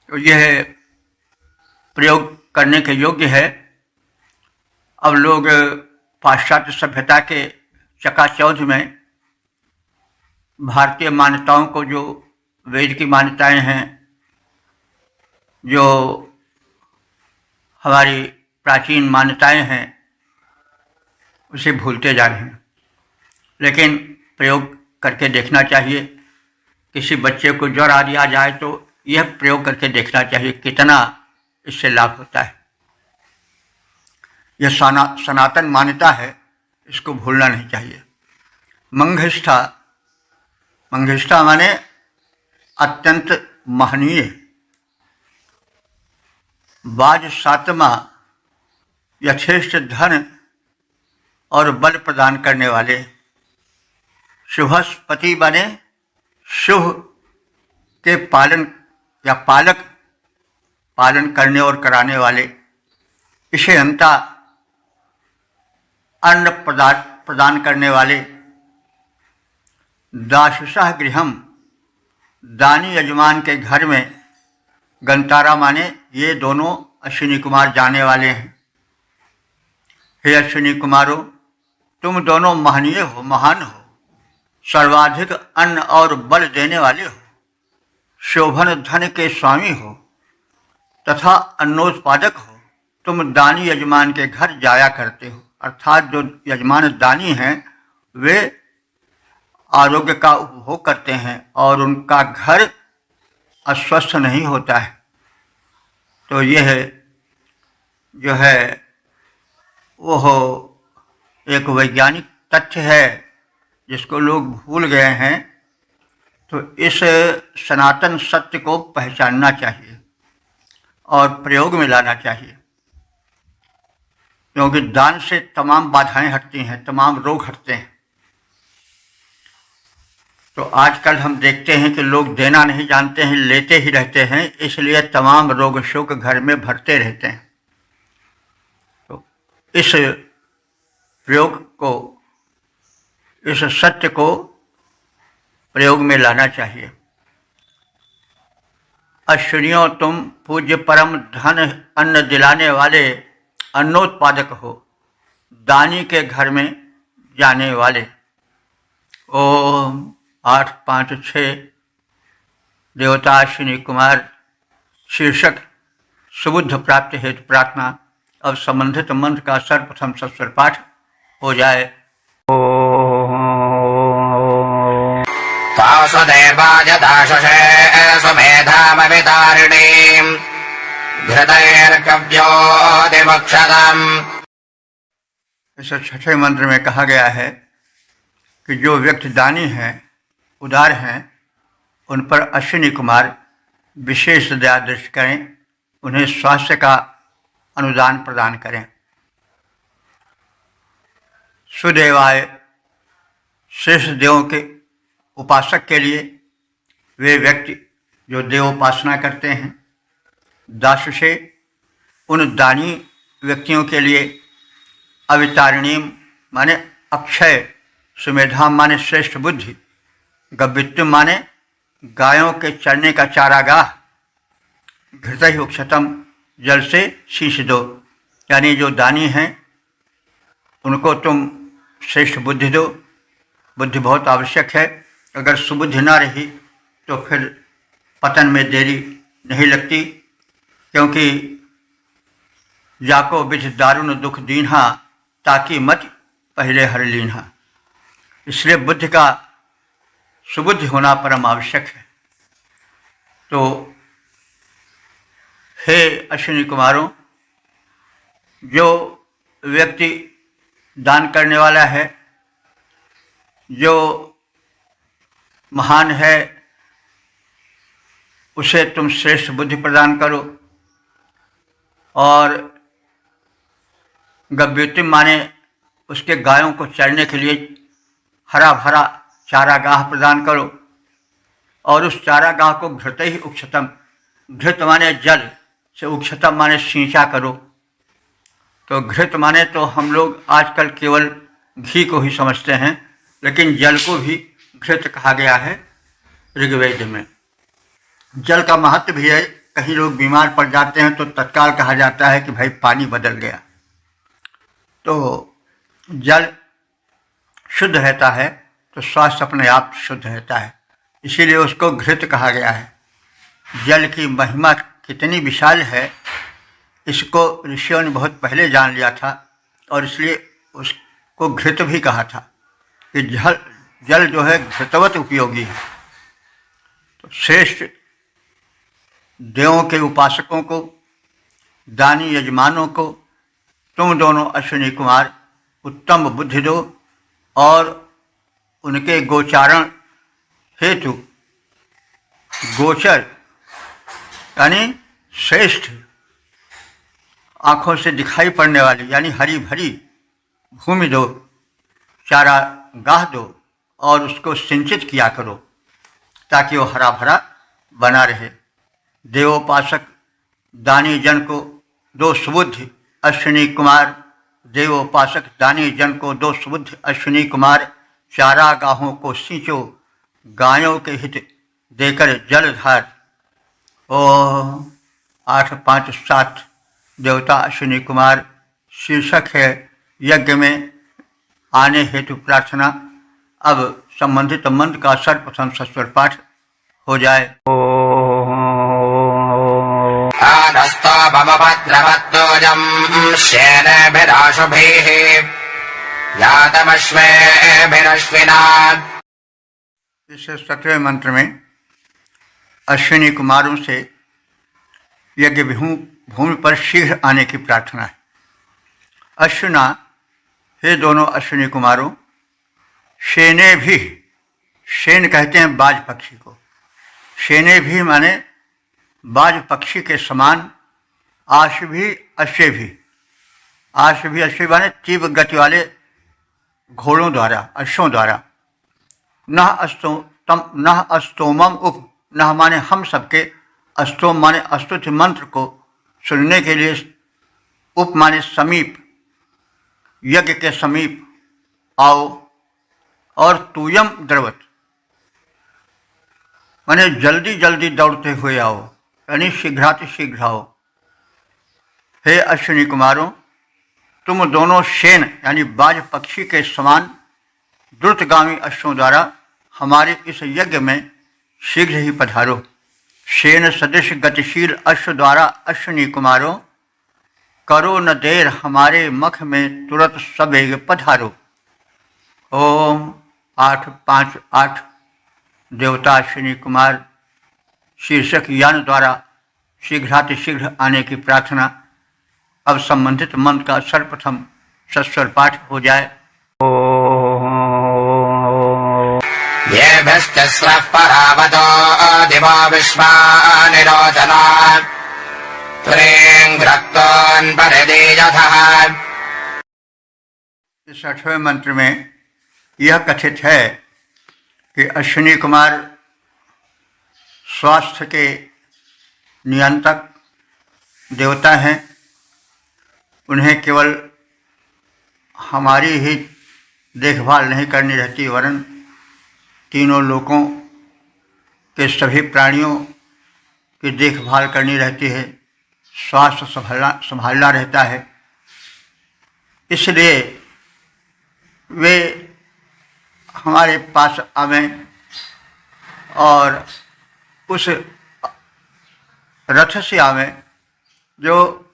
Speaker 1: तो यह प्रयोग करने के योग्य है। अब लोग पाश्चात्य सभ्यता के चकाचौंध में भारतीय मान्यताओं को, जो वेद की मान्यताएं हैं, जो हमारी प्राचीन मान्यताएं हैं, उसे भूलते जा रहे हैं। लेकिन प्रयोग करके देखना चाहिए। किसी बच्चे को ज्वर आ दिया जाए तो यह प्रयोग करके देखना चाहिए कितना इससे लाभ होता है। यह सनातन मान्यता है, इसको भूलना नहीं चाहिए। मंघिष्ठा, मंघिष्ठा माने अत्यंत महनीय। बाज सातमा, यथेष्ट धन और बल प्रदान करने वाले। शुभस्पति बने शुभ के पालन या पालक, पालन करने और कराने वाले। इसे अंता अन्न प्रदान करने वाले। दाशुषः गृहम, दानी यजमान के घर में। गंतारा माने ये दोनों अश्विनी कुमार जाने वाले हैं। हे अश्विनी कुमारों, तुम दोनों महनीय हो, महान हो, सर्वाधिक अन्न और बल देने वाले हो, शोभन धन के स्वामी हो तथा अन्नोत्पादक हो। तुम दानी यजमान के घर जाया करते हो, अर्थात जो यजमान दानी हैं वे आरोग्य का उपभोग करते हैं और उनका घर अस्वस्थ नहीं होता है। तो यह जो है वह एक वैज्ञानिक तथ्य है जिसको लोग भूल गए हैं। तो इस सनातन सत्य को पहचानना चाहिए और प्रयोग में लाना चाहिए, क्योंकि दान से तमाम बाधाएं हटती हैं, तमाम रोग हटते हैं। तो आजकल हम देखते हैं कि लोग देना नहीं जानते हैं, लेते ही रहते हैं, इसलिए तमाम रोग शोक घर में भरते रहते हैं। तो इस प्रयोग को, इस सत्य को प्रयोग में लाना चाहिए। अश्विनियों, तुम पूज्य परम धन अन्न दिलाने वाले अन्नोत्पादक हो, दानी के घर में जाने वाले। ओम 856 देवता अश्विनी कुमार शीर्षक सुबुद्ध प्राप्ति हेतु प्रार्थना। अब संबंधित मंत्र का सर्वप्रथम सस्वर पाठ हो जाए।
Speaker 2: वासुदेवाय दाशुषे सुमेधामवितारिणीम् घृतैर्कव्योऽतिमक्षतम्।
Speaker 1: इस छठे मंत्र में कहा गया है कि जो व्यक्ति दानी हैं, उदार हैं, उन पर अश्विनी कुमार विशेष दया दृष्टि करें, उन्हें स्वास्थ्य का अनुदान प्रदान करें। सुदेवाय, श्रेष्ठ देवों के उपासक के लिए वे व्यक्ति जो देवोपासना करते हैं। दाशुषे, उन दानी व्यक्तियों के लिए। अवितारिणीम माने अक्षय, सुमेधाम माने श्रेष्ठ बुद्धि, गव्यत्वम माने गायों के चरने का चारागाह, घृत उक्षतम जल से शीश दो, यानी जो दानी हैं उनको तुम श्रेष्ठ बुद्धि दो। बुद्धि बहुत आवश्यक है। अगर सुबुद्धि ना रही तो फिर पतन में देरी नहीं लगती, क्योंकि जाको विधि दारुण दुख दीन्हा, ताकि मत पहले हर लीन्हा। इसलिए बुद्धि का सुबुद्धि होना परम आवश्यक है। तो हे अश्विनी कुमारों, जो व्यक्ति दान करने वाला है, जो महान है, उसे तुम श्रेष्ठ बुद्धि प्रदान करो। और गव्योतिम माने उसके गायों को चरने के लिए हरा भरा चारागाह प्रदान करो। और उस चारागाह को घृत ही उक्षतम, घृत माने जल से, उक्षतम माने सिंचा करो। तो घृत माने तो हम लोग आजकल केवल घी को ही समझते हैं, लेकिन जल को भी घृत कहा गया है ऋग्वेद में। जल का महत्व भी है। कहीं लोग बीमार पड़ जाते हैं तो तत्काल कहा जाता है कि भाई पानी बदल गया। तो जल शुद्ध रहता है तो स्वास्थ्य अपने आप शुद्ध रहता है, इसीलिए उसको घृत कहा गया है। जल की महिमा कितनी विशाल है, इसको ऋषियों ने बहुत पहले जान लिया था, और इसलिए उसको घृत भी कहा था कि जल जो है घृतवत उपयोगी है। तो श्रेष्ठ देवों के उपासकों को, दानी यजमानों को तुम दोनों अश्विनी कुमार उत्तम बुद्धि दो, और उनके गोचारण हेतु, गोचर यानी श्रेष्ठ आँखों से दिखाई पड़ने वाली, यानी हरी भरी भूमि दो, चारागाह दो, और उसको सिंचित किया करो ताकि वो हरा भरा बना रहे। देवोपासक दानी जन को दो सुबुद्धि अश्विनी कुमार, देवोपासक दानी जन को दो सुबुद्धि अश्विनी कुमार, चारागाहों को सींचो, गायों के हित देकर जलधार। ओम 8, 5, 7 देवता अश्विनी कुमार शीर्षक है यज्ञ में आने हेतु प्रार्थना। अब संबंधित मंत्र का सर्वप्रथम सस्वर पाठ हो जाए।
Speaker 2: आधस्तोभवद्रवत्तोजम् श्येनेभिराशुभिः यातमश्वेभिरश्विना।
Speaker 1: इस 17वें मंत्र में अश्विनी कुमारों से यज्ञ भूमि पर शीघ्र आने की प्रार्थना है। अश्विना, हे दोनों अश्विनी कुमारों, शेने भी, शेन कहते हैं बाज पक्षी को, शेने भी माने बाज पक्षी के समान, आश भी अश्व भी, आश भी अश्व माने तीव्र गति वाले घोड़ों द्वारा, अश्वों द्वारा। नह अस्तोमम उप, नह माने हम सबके, अस्तोम माने अस्तुति मंत्र को सुनने के लिए, उप माने समीप, यज्ञ के समीप आओ। और तूयम द्रवत माने जल्दी जल्दी दौड़ते हुए आओ, यानी शीघ्रातिशीघ्र आओ। हे अश्विनी कुमारों, तुम दोनों शेन यानी बाज पक्षी के समान द्रुतगामी अश्वों द्वारा हमारे इस यज्ञ में शीघ्र ही पधारो। शेन सदृश गतिशील अश्व द्वारा अश्विनी कुमारों, करो न देर, हमारे मख में तुरंत सवेग पधारो। ओम 8, 5, 8 देवता अश्विनी कुमार शीर्षक यान द्वारा शीघ्रातिशीघ्र आने की प्रार्थना। अब संबंधित मंत्र का सर्वप्रथम सस्वर पाठ हो जाए।
Speaker 2: येभ्यश्चस्रः परावतो दिवो विश्वानिरोचना त्रीङ्घ्रक्तोऽन्परिदीयथः।
Speaker 1: इस 8वें मंत्र में यह कथित है कि अश्विनी कुमार स्वास्थ्य के नियंत्रक देवता हैं। उन्हें केवल हमारी ही देखभाल नहीं करनी रहती, वरन तीनों लोकों के सभी प्राणियों की देखभाल करनी रहती है, स्वास्थ्य संभालना रहता है। इसलिए वे हमारे पास आवें और उस रथ से आवें जो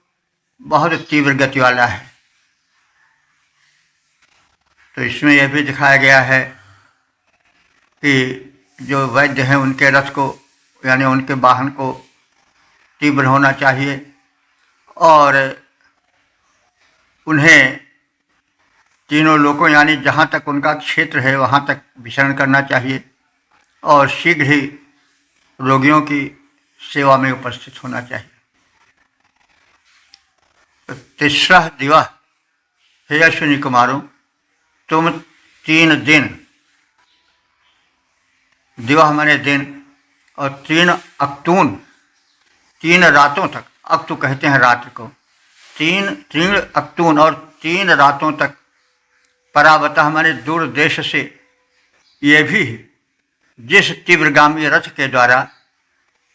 Speaker 1: बहुत तीव्र गति वाला है। तो इसमें यह भी दिखाया गया है कि जो वैद्य हैं उनके रथ को यानी उनके वाहन को तीव्र होना चाहिए और उन्हें तीनों लोगों यानी जहाँ तक उनका क्षेत्र है वहाँ तक विचरण करना चाहिए और शीघ्र ही रोगियों की सेवा में उपस्थित होना चाहिए। तो तीसरा दिवस, हे अश्विनी कुमारों, तुम 3 दिन, दिवस माने दिन, और 3 अक्तून 3 रातों तक, अक्तु कहते हैं रात्रि को, 3 अक्तून और 3 रातों तक परावतः हमारे दूर देश से ये भी जिस तीव्रगामी रथ के द्वारा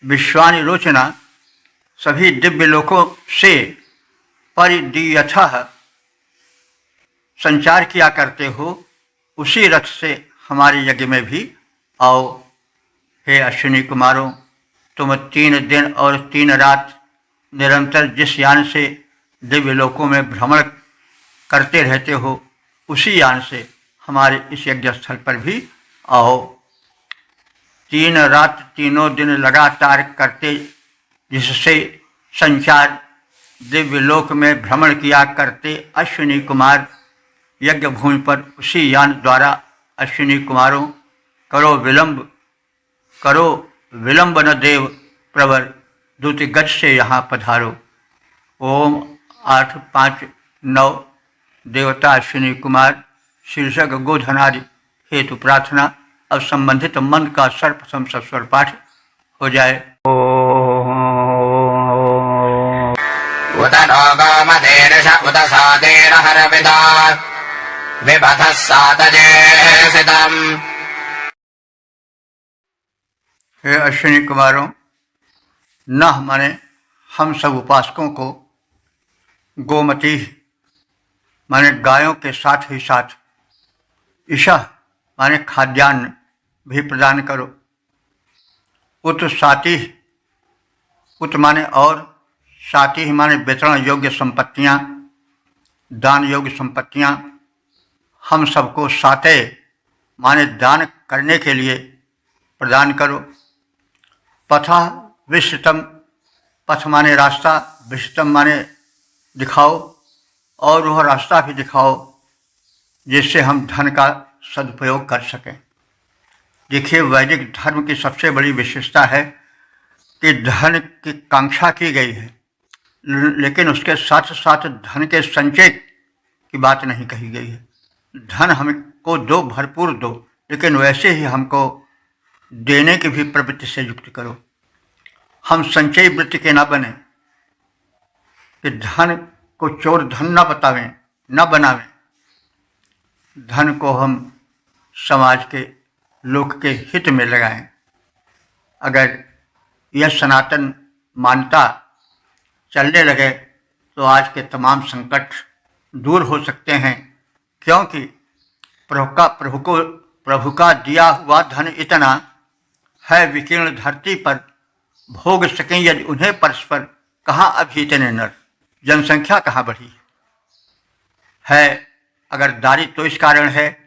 Speaker 1: विश्वानिरोचना सभी दिव्य लोकों से परिदीयथः संचार किया करते हो, उसी रथ से हमारे यज्ञ में भी आओ। हे अश्विनी कुमारों, तुम 3 दिन और 3 रात निरंतर जिस यान से दिव्य लोकों में भ्रमण करते रहते हो, उसी यान से हमारे इस यज्ञ स्थल पर भी आओ। 3 रात 3 दिन लगातार करते जिससे संचार दिव्य लोक में भ्रमण किया करते अश्विनी कुमार यज्ञ भूमि पर उसी यान द्वारा अश्विनी कुमारों करो विलंब न देव प्रवर, द्रुति गति से यहाँ पधारो। ओम 859 देवता अश्विनी कुमार शीर्षक गोधनादि हेतु प्रार्थना। अब संबंधित मंत्र का सर्वप्रथम सस्वर पाठ हो जाए।
Speaker 2: उत नोगमदेर्ष उत सादेर्हरविदा विपथः सातजेसितम्।
Speaker 1: हे अश्विनी कुमारों, न माने हम सब उपासकों को गोमती माने गायों के साथ ही साथ ईशा माने खाद्यान्न भी प्रदान करो। उत साति, उत माने और, साति माने वितरण योग्य संपत्तियाँ, दान योग्य संपत्तियाँ हम सबको साते माने दान करने के लिए प्रदान करो। पथा विश्रुतम, पथ माने रास्ता, विश्रुतम माने दिखाओ, और वह रास्ता भी दिखाओ जिससे हम धन का सदुपयोग कर सकें। देखिए, वैदिक धर्म की सबसे बड़ी विशेषता है कि धन की कांक्षा की गई है, लेकिन उसके साथ साथ धन के संचय की बात नहीं कही गई है। धन हमको दो, भरपूर दो, लेकिन वैसे ही हमको देने की भी प्रवृत्ति से युक्त करो। हम संचय वृत्ति के न बने कि धन को चोर धन न बनावें। धन को हम समाज के लोक के हित में लगाएं। अगर यह सनातन मान्यता चलने लगे तो आज के तमाम संकट दूर हो सकते हैं, क्योंकि प्रभु का दिया हुआ धन इतना है, विकीर्ण धरती पर भोग सकें यदि उन्हें परस्पर, कहाँ अभी इतने नर, जनसंख्या कहाँ बढ़ी है। अगर दारिद्र तो इस कारण है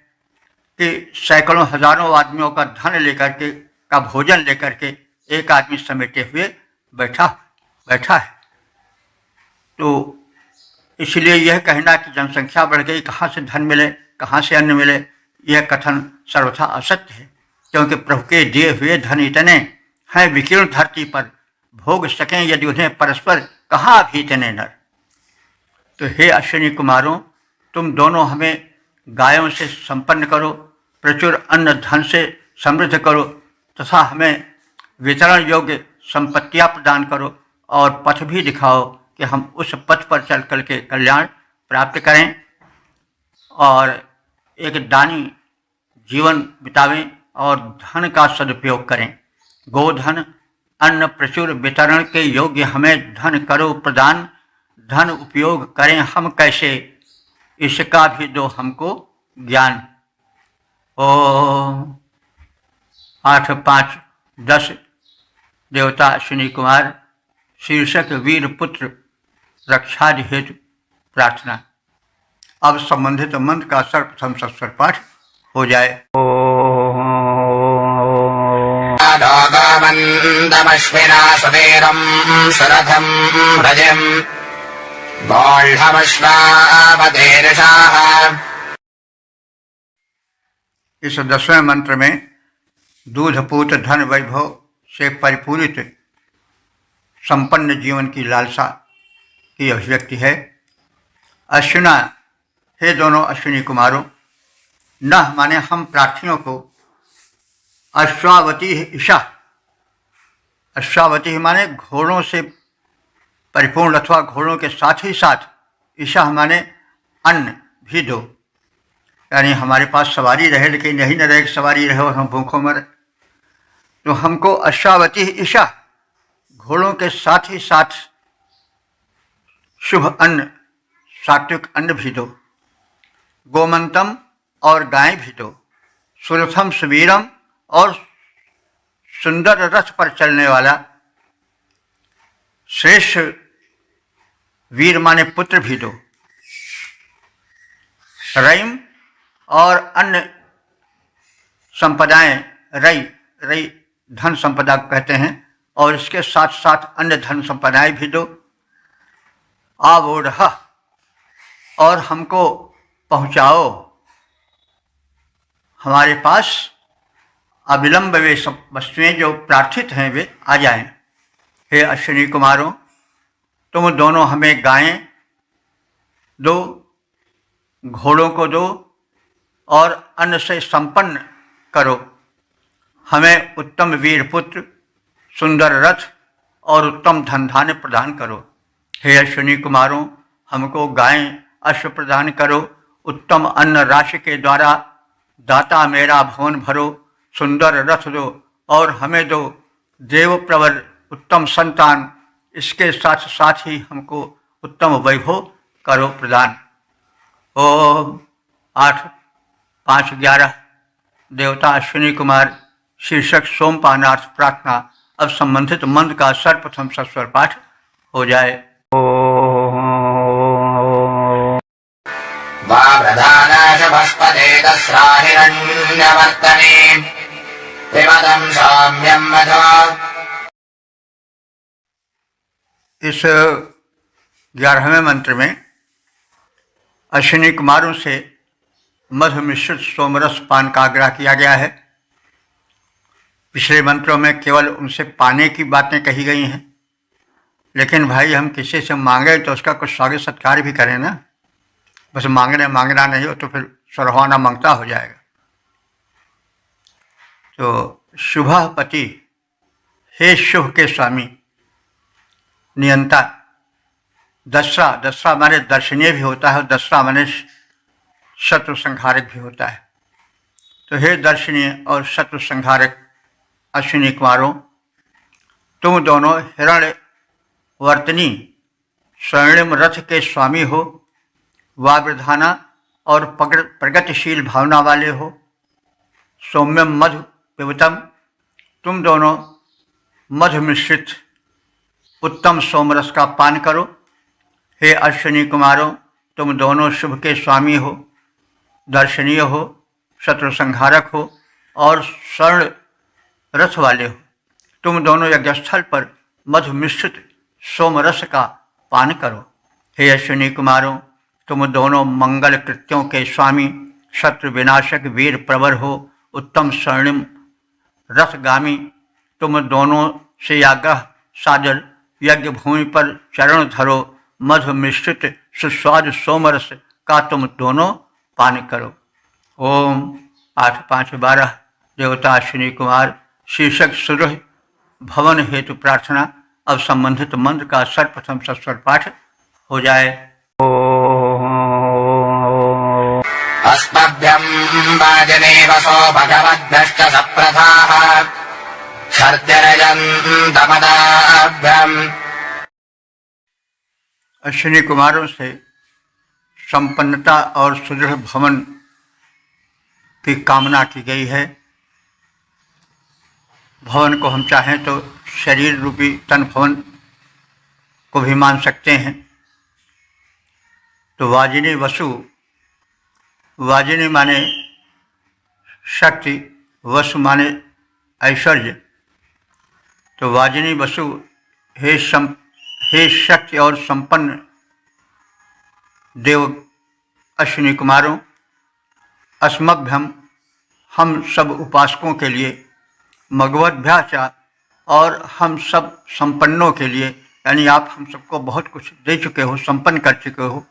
Speaker 1: कि सैकड़ों हजारों आदमियों का धन लेकर के, का भोजन लेकर के एक आदमी समेटे हुए बैठा, बैठा है। तो इसलिए यह कहना कि जनसंख्या बढ़ गई, कहाँ से धन मिले, कहाँ से अन्न मिले, यह कथन सर्वथा असत्य है, क्योंकि प्रभु के दिए हुए धन इतने हैं विकीर्ण धरती पर, भोग सकें यदि उन्हें परस्पर, कहाँ भी इतने नर। तो हे अश्विनी कुमारों, तुम दोनों हमें गायों से संपन्न करो, प्रचुर अन्न धन से समृद्ध करो तथा हमें वितरण योग्य संपत्तियां प्रदान करो और पथ भी दिखाओ कि हम उस पथ पर चल कर के कल्याण प्राप्त करें और एक दानी जीवन बितावें और धन का सदुपयोग करें। गोधन अन्न प्रचुर वितरण के योग्य हमें धन करो प्रदान, धन उपयोग करें हम कैसे, इसका भी दो हमको ज्ञान। ओम 8, 5, 10 देवता अश्विनी कुमार शीर्षक वीर पुत्र रक्षादि हेतु प्रार्थना। अब संबंधित मंत्र का सर्वप्रथम सस्वर पाठ हो जाए।
Speaker 2: गोमन्दमश्विना सुवीरं सुरथं रजं गोल्ढमश्वावतीर्षाः।
Speaker 1: इस 10वें मंत्र में दूधपूत धन वैभव से परिपूरित संपन्न जीवन की लालसा की अभिव्यक्ति है। अश्विना, हे दोनों अश्विनी कुमारों, न माने हम प्रार्थियों को, अश्वावती ईशा, अश्वावती माने घोड़ों से परिपूर्ण अथवा घोड़ों के साथ ही साथ, ईशा माने अन्न भी दो, यानी हमारे पास सवारी रहे लेकिन यही न रहे कि सवारी रहे और हम भूखों मरे। तो हमको अश्वावती ईशा, घोड़ों के साथ ही साथ शुभ अन्न, सात्विक अन्न भी दो। गोमंतम और गाय भी दो। सुरथम सुवीरम और सुंदर रथ पर चलने वाला श्रेष्ठ वीर माने पुत्र भी दो। रईम और अन्य संपदाएं, रई धन संपदा कहते हैं, और इसके साथ साथ अन्य धन संपदाएं भी दो। आवोढ़, और हमको पहुंचाओ, हमारे पास अविलंब वे सब वस्तुएं जो प्रार्थित हैं वे आ जाएं। हे अश्विनी कुमारों, तुम दोनों हमें गायें दो, घोड़ों को दो और अन्न से संपन्न करो। हमें उत्तम वीर पुत्र, सुंदर रथ और उत्तम धन धान्य प्रदान करो। हे अश्विनी कुमारों, हमको गायें अश्व प्रदान करो, उत्तम अन्न राशि के द्वारा दाता मेरा भवन भरो, सुंदर रथ दो और हमें दो देव प्रवर उत्तम संतान, इसके साथ साथ ही हमको उत्तम वैभव करो प्रदान। ओम 8, 5, 11 देवता अश्विनी कुमार शीर्षक सोमपानार्थ प्रार्थना। अब संबंधित मंत्र का सर्वप्रथम सस्वर पाठ हो जाए।
Speaker 2: वावृधानाशभस्पदेतस्राहिरण्यवर्तने त्रिपदं सौम्यं मधो।
Speaker 1: इस 11वें मंत्र में अश्विनी कुमारों से मधु मिश्रित सोमरस पान का आग्रह किया गया है। पिछले मंत्रों में केवल उनसे पाने की बातें कही गई हैं, लेकिन भाई हम किसी से मांगे तो उसका कुछ स्वागत सत्कार भी करें ना, बस मांगना नहीं हो तो फिर सरहाना मांगता हो जाएगा। तो शुभपति, हे शुभ के स्वामी, नियंता। दस्रा माने दर्शनीय भी होता है, दस्रा माने शत्रु संहारक भी होता है। तो हे दर्शनीय और शत्रु संहारक अश्विनी कुमारों, तुम दोनों हिरण्यवर्तनी स्वर्णिम रथ के स्वामी हो, वावृधाना और प्रगतिशील भावना वाले हो। सौम्यम मधु पिबतम, तुम दोनों मधु मिश्रित उत्तम सोमरस का पान करो। हे अश्विनी कुमारों, तुम दोनों शुभ के स्वामी हो, दर्शनीय हो, शत्रु संहारक हो और स्वर्ण रथ वाले हो। तुम दोनों यज्ञस्थल पर मधु मिश्रित सोमरस का पान करो। हे अश्विनी कुमारों, तुम दोनों मंगल कृत्यों के स्वामी, शत्रु विनाशक वीर प्रवर हो, उत्तम स्वर्णिम रथगामी। तुम दोनों से आग्रह सादर यज्ञ भूमि पर चरण धरो, मधु मिश्रित सुस्वाद सोमरस का तुम दोनों पान करो। ओम 8 5 12 देवता अश्विनी कुमार शीर्षक सुरह भवन हेतु प्रार्थना। अब संबंधित मंत्र का सर्वप्रथम सस्वर पाठ हो जाए।
Speaker 2: अस्मभ्यं वाजनेवसो भगवद्भ्यश्च सप्रथाः शर्द्यरजन्तमदाभ्यम्।
Speaker 1: अश्विनी कुमारों से संपन्नता और सुदृढ़ भवन की कामना की गई है। भवन को हम चाहें तो शरीर रूपी तन भवन को भी मान सकते हैं। तो वाजिनी वसु, वाजिनी माने शक्ति, वसु माने ऐश्वर्य। तो वाजिनी वसु, हे शक्ति और संपन्न देव अश्विनी कुमारों, अस्मभ्यम हम सब उपासकों के लिए, मगवद्भ्याचा और हम सब संपन्नों के लिए, यानी आप हम सबको बहुत कुछ दे चुके हो, संपन्न कर चुके हो,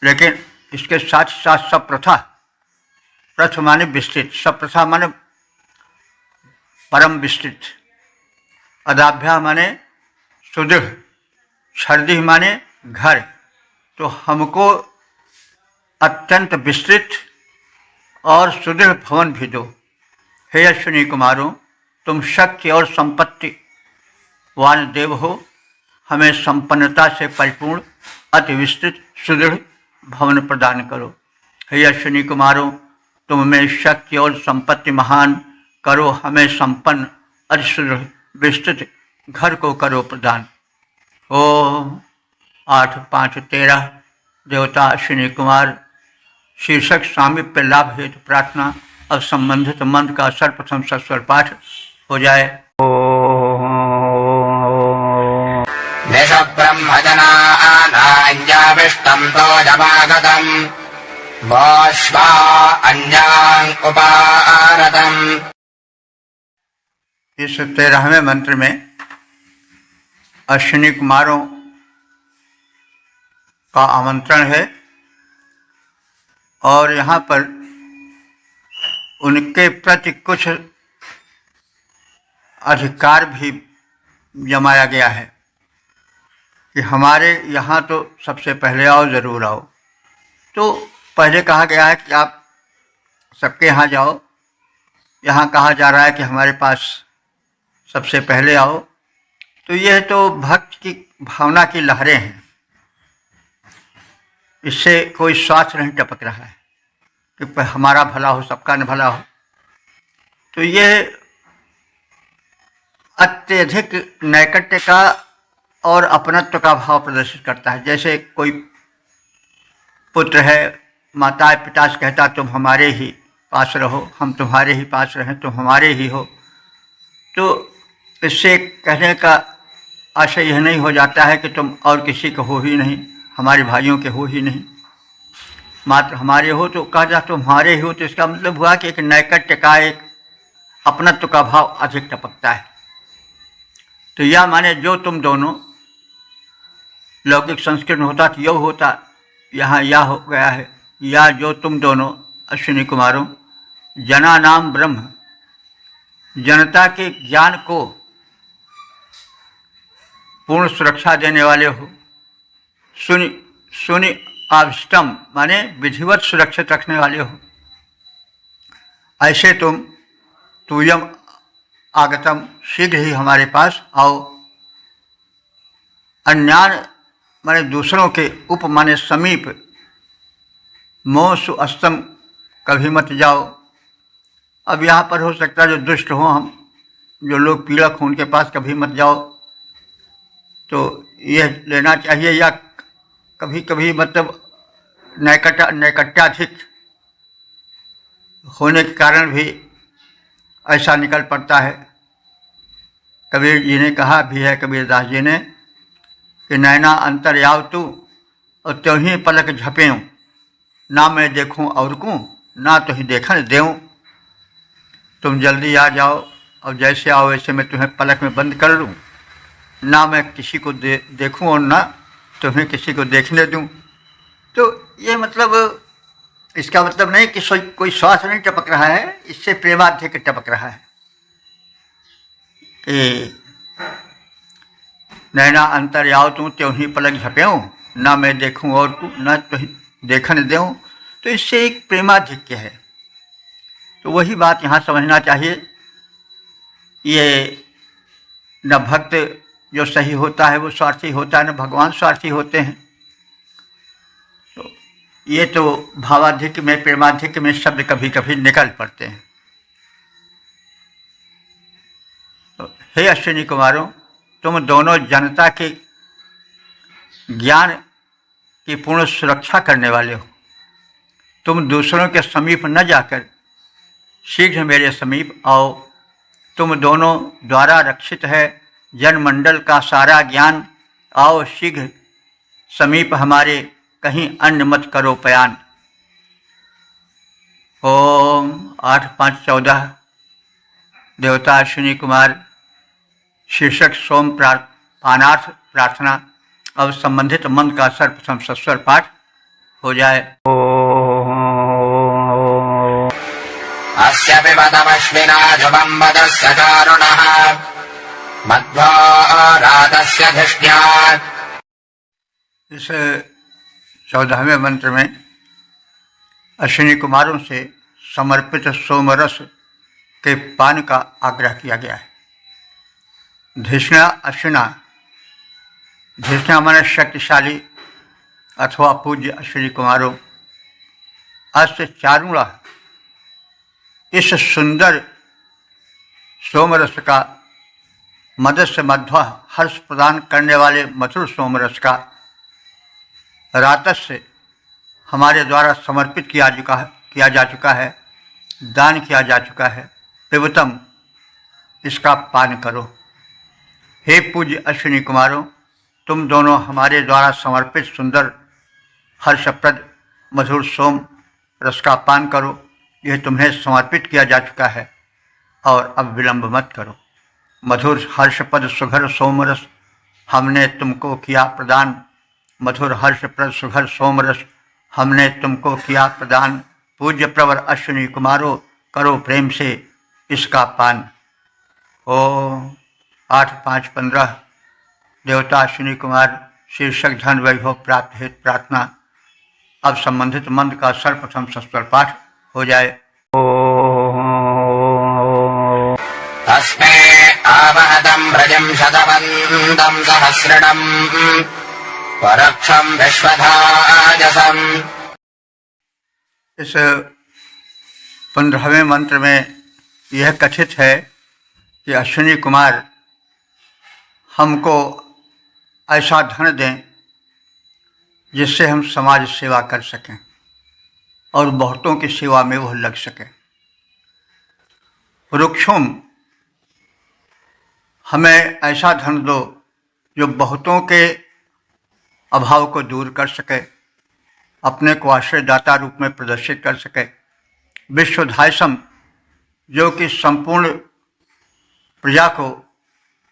Speaker 1: लेकिन इसके साथ साथ सब प्रथा, प्रथ माने विस्तृत, सब प्रथा माने परम विस्तृत, अदाभ्या माने सुदृढ़, छर्दि माने घर। तो हमको अत्यंत विस्तृत और सुदृढ़ भवन भी दो। हे अश्विनी कुमारों, तुम शक्ति और संपत्ति वान देव हो, हमें संपन्नता से परिपूर्ण अति विस्तृत सुदृढ़ भवन प्रदान करो। हे अश्विनी कुमारों, तुम में शक्ति और संपत्ति महान करो, हमें संपन्न अति सुदृढ़ विस्तृत घर को करो प्रदान। ओम 8 5 13 देवता अश्विनी कुमार शीर्षक सामीप्य लाभ हेतु प्रार्थना। अब संबंधित मंत्र का सर्वप्रथम सस्वर पाठ हो जाए।
Speaker 2: ब्रह्मजनानाञ्जाविष्टं तोजमागतम् बाष्पा अन्यान् उपारतम्।
Speaker 1: इस 13वें मंत्र में अश्विनी कुमारों का आमंत्रण है और यहाँ पर उनके प्रति कुछ अधिकार भी जमाया गया है कि हमारे यहाँ तो सबसे पहले आओ, ज़रूर आओ। तो पहले कहा गया है कि आप सबके यहाँ जाओ, यहाँ कहा जा रहा है कि हमारे पास सबसे पहले आओ। तो यह तो भक्त की भावना की लहरें हैं, इससे कोई स्वार्थ नहीं टपक रहा है कि हमारा भला हो, सबका न भला हो। तो यह अत्यधिक नैकट्य का और अपनत्व का भाव प्रदर्शित करता है। जैसे कोई पुत्र है, माता पिता से कहता तुम हमारे ही पास रहो, हम तुम्हारे ही पास रहें, तुम हमारे ही हो। तो इससे कहने का आशय यह नहीं हो जाता है कि तुम और किसी के हो ही नहीं, हमारे भाइयों के हो ही नहीं, मात्र हमारे हो। तो कहा जा तुम हमारे ही हो, तो इसका मतलब हुआ कि एक नैकट्य का, एक अपनत्व का भाव अधिक टपकता है। तो यह माने जो तुम दोनों, लौकिक संस्कृत में होता तो यह होता, यहाँ यह हो गया है, या जो तुम दोनों अश्विनी कुमारों, जना नाम ब्रह्म, जनता के ज्ञान को पूर्ण सुरक्षा देने वाले हो। सुनि आविष्टम माने विधिवत सुरक्षित रखने वाले हो। ऐसे तुम तुयम आगतम, शीघ्र ही हमारे पास आओ। अन्यान माने दूसरों के, उप माने समीप, मोसु अस्तम कभी मत जाओ। अब यहाँ पर हो सकता है जो दुष्ट हो, हम जो लोग पीड़क हों, उनके पास कभी मत जाओ। तो यह लेना चाहिए, या कभी कभी मतलब नैकट्याधिक होने के कारण भी ऐसा निकल पड़ता है। कबीर जी ने कहा भी है, कबीरदास जी ने, कि नैना अंतर्याव तू और त्यों ही पलक झपेऊँ, ना मैं देखूं और को ना तो ही देखन देऊँ। तुम जल्दी आ जाओ और जैसे आओ वैसे मैं तुम्हें पलक में बंद कर लूँ, ना मैं किसी को देखूं और ना तुम्हें किसी को देखने दूं। तो ये मतलब, इसका मतलब नहीं कि कोई श्वास नहीं टपक रहा है, इससे प्रेमाधिक टपक रहा है। नैना अंतर्याव तू त्यों ही पलक झपेऊँ, ना मैं देखूं और को ना तो देखने दूं। तो इससे एक प्रेमाधिक्य है। तो वही बात यहाँ समझना चाहिए। ये न भक्त जो सही होता है वो स्वार्थी होता है, न भगवान स्वार्थी होते हैं। तो ये तो भावाधिक्य में, प्रेमाधिक्य में शब्द कभी कभी निकल पड़ते हैं। तो हे अश्विनी कुमारों, तुम दोनों जनता के ज्ञान की पूर्ण सुरक्षा करने वाले हो। तुम दूसरों के समीप न जाकर शीघ्र मेरे समीप आओ। तुम दोनों द्वारा रक्षित है जनमंडल का सारा ज्ञान। आओ शीघ्र समीप हमारे, कहीं अन्य मत करो पयान। ओम 8-5-14 देवता अश्विनी कुमार शीर्षक सोम पानार्थ प्रार्थना। अब संबंधित मंत्र का सर्वप्रथम सस्वर पाठ हो जाए।
Speaker 2: अस्य पिबतमश्विना जुबं वदस्य चारुणः मध्वा रातस्य धिष्ण्यात्।
Speaker 1: इस 14वें मंत्र में अश्विनी कुमारों से समर्पित सोमरस के पान का आग्रह किया गया है। धिष्णा अश्विना, धिष्णा माने शक्तिशाली अथवा पूज्य अश्विनी कुमारों, अस्य चारुणा, इस सुंदर सोमरस का, मदस्य मध्वा हर्ष प्रदान करने वाले मधुर सोमरस का, रातस से हमारे द्वारा समर्पित किया जा चुका है, दान किया जा चुका है। पिबतम, इसका पान करो। हे पूज्य अश्विनी कुमारों, तुम दोनों हमारे द्वारा समर्पित सुंदर हर्षप्रद मधुर सोम रस का पान करो। यह तुम्हें समर्पित किया जा चुका है और अब विलंब मत करो। मधुर हर्षप्रद सुघर सोमरस हमने तुमको किया प्रदान। मधुर हर्षप्रद सुघर सोमरस हमने तुमको किया प्रदान। पूज्य प्रवर अश्विनी कुमारों, करो प्रेम से इसका पान। ओम 8-5-15 देवता अश्विनी कुमार शीर्षक धन वैभव प्राप्त हेतु प्रार्थना। अब संबंधित मंत्र का सर्वप्रथम सस्वर पाठ हो जाए।
Speaker 2: तस्मै आवहतं व्रजं शतवन्तं सहस्रणं परक्षं विश्वधाजसम्।
Speaker 1: इस 15वें मंत्र में यह कथित है कि अश्विनी कुमार हमको ऐसा धन दें जिससे हम समाज सेवा कर सकें और बहुतों की सेवा में वह लग सके। रुक्षुम, हमें ऐसा धन दो जो बहुतों के अभाव को दूर कर सके, अपने को आश्रयदाता रूप में प्रदर्शित कर सके। विश्वधायसम, जो कि संपूर्ण प्रजा को,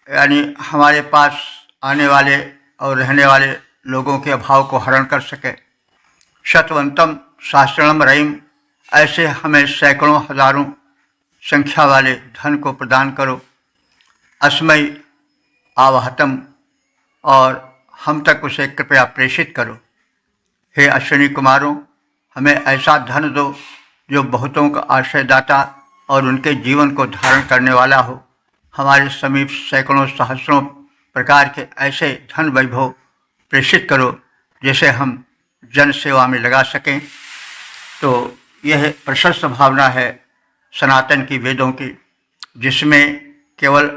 Speaker 1: यानी हमारे पास आने वाले और रहने वाले लोगों के अभाव को हरण कर सके। शतवंतम सहस्रणम रईम, ऐसे हमें सैकड़ों हजारों संख्या वाले धन को प्रदान करो। अस्मय आवहतम, और हम तक उसे कृपया प्रेषित करो। हे अश्विनी कुमारों, हमें ऐसा धन दो जो बहुतों का आश्रयदाता और उनके जीवन को धारण करने वाला हो। हमारे समीप सैकड़ों सहस्रों प्रकार के ऐसे धन वैभव प्रेषित करो जिसे हम जन सेवा में लगा सकें। तो यह प्रशस्त भावना है सनातन की, वेदों की, जिसमें केवल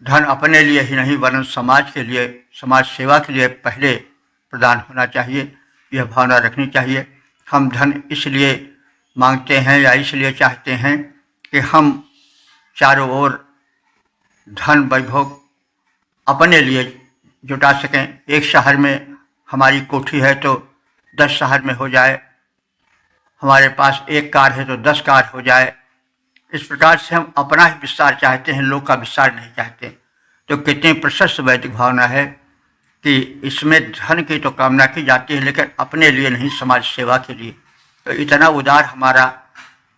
Speaker 1: धन अपने लिए ही नहीं वरन समाज के लिए, समाज सेवा के लिए पहले प्रदान होना चाहिए। यह भावना रखनी चाहिए। हम धन इसलिए मांगते हैं या इसलिए चाहते हैं कि हम चारों ओर धन वैभव अपने लिए जुटा सकें। एक शहर में हमारी कोठी है तो 10 शहर में हो जाए, हमारे पास एक कार है तो 10 कार हो जाए। इस प्रकार से हम अपना ही विस्तार चाहते हैं, लोग का विस्तार नहीं चाहते। तो कितनी प्रशस्त वैदिक भावना है कि इसमें धन की तो कामना की जाती है, लेकिन अपने लिए नहीं, समाज सेवा के लिए। तो इतना उदार हमारा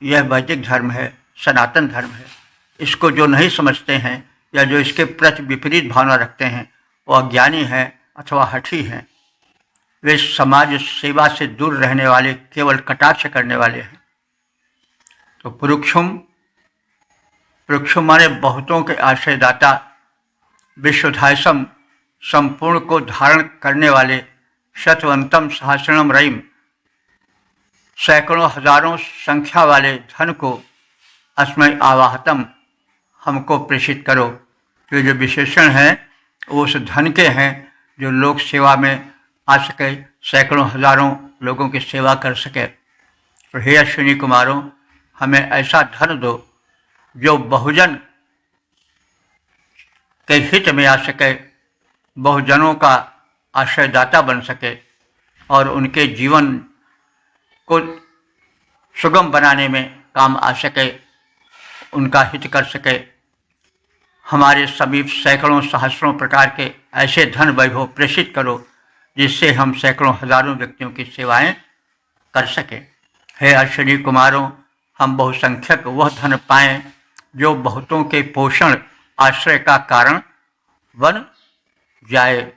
Speaker 1: यह वैदिक धर्म है, सनातन धर्म है। इसको जो नहीं समझते हैं या जो इसके प्रति विपरीत भावना रखते हैं वो अज्ञानी हैं अथवा हठी हैं। वे समाज सेवा से दूर रहने वाले, केवल कटाक्ष करने वाले हैं। तो पुरुक्षुम माने बहुतों के आश्रयदाता, विश्वधायसम संपूर्ण को धारण करने वाले, शतवंतम सहस्रणम रईम सैकड़ों हजारों संख्या वाले धन को, अस्मय आवाहतम हमको प्रेषित करो। ये जो विशेषण हैं वो उस धन के हैं जो लोक सेवा में आ सके, सैकड़ों हजारों लोगों की सेवा कर सके। तो हे अश्विनी कुमारों, हमें ऐसा धन दो जो बहुजन के हित में आ सके, बहुजनों का आश्रयदाता बन सके और उनके जीवन को सुगम बनाने में काम आ सके, उनका हित कर सके। हमारे समीप सैकड़ों सहस्रों प्रकार के ऐसे धन वैभव प्रेषित करो जिससे हम सैकड़ों हजारों व्यक्तियों की सेवाएं कर सकें। हे अश्विनी कुमारों, हम बहुसंख्यक वह धन पाएं जो बहुतों के पोषण आश्रय का कारण बन जाए।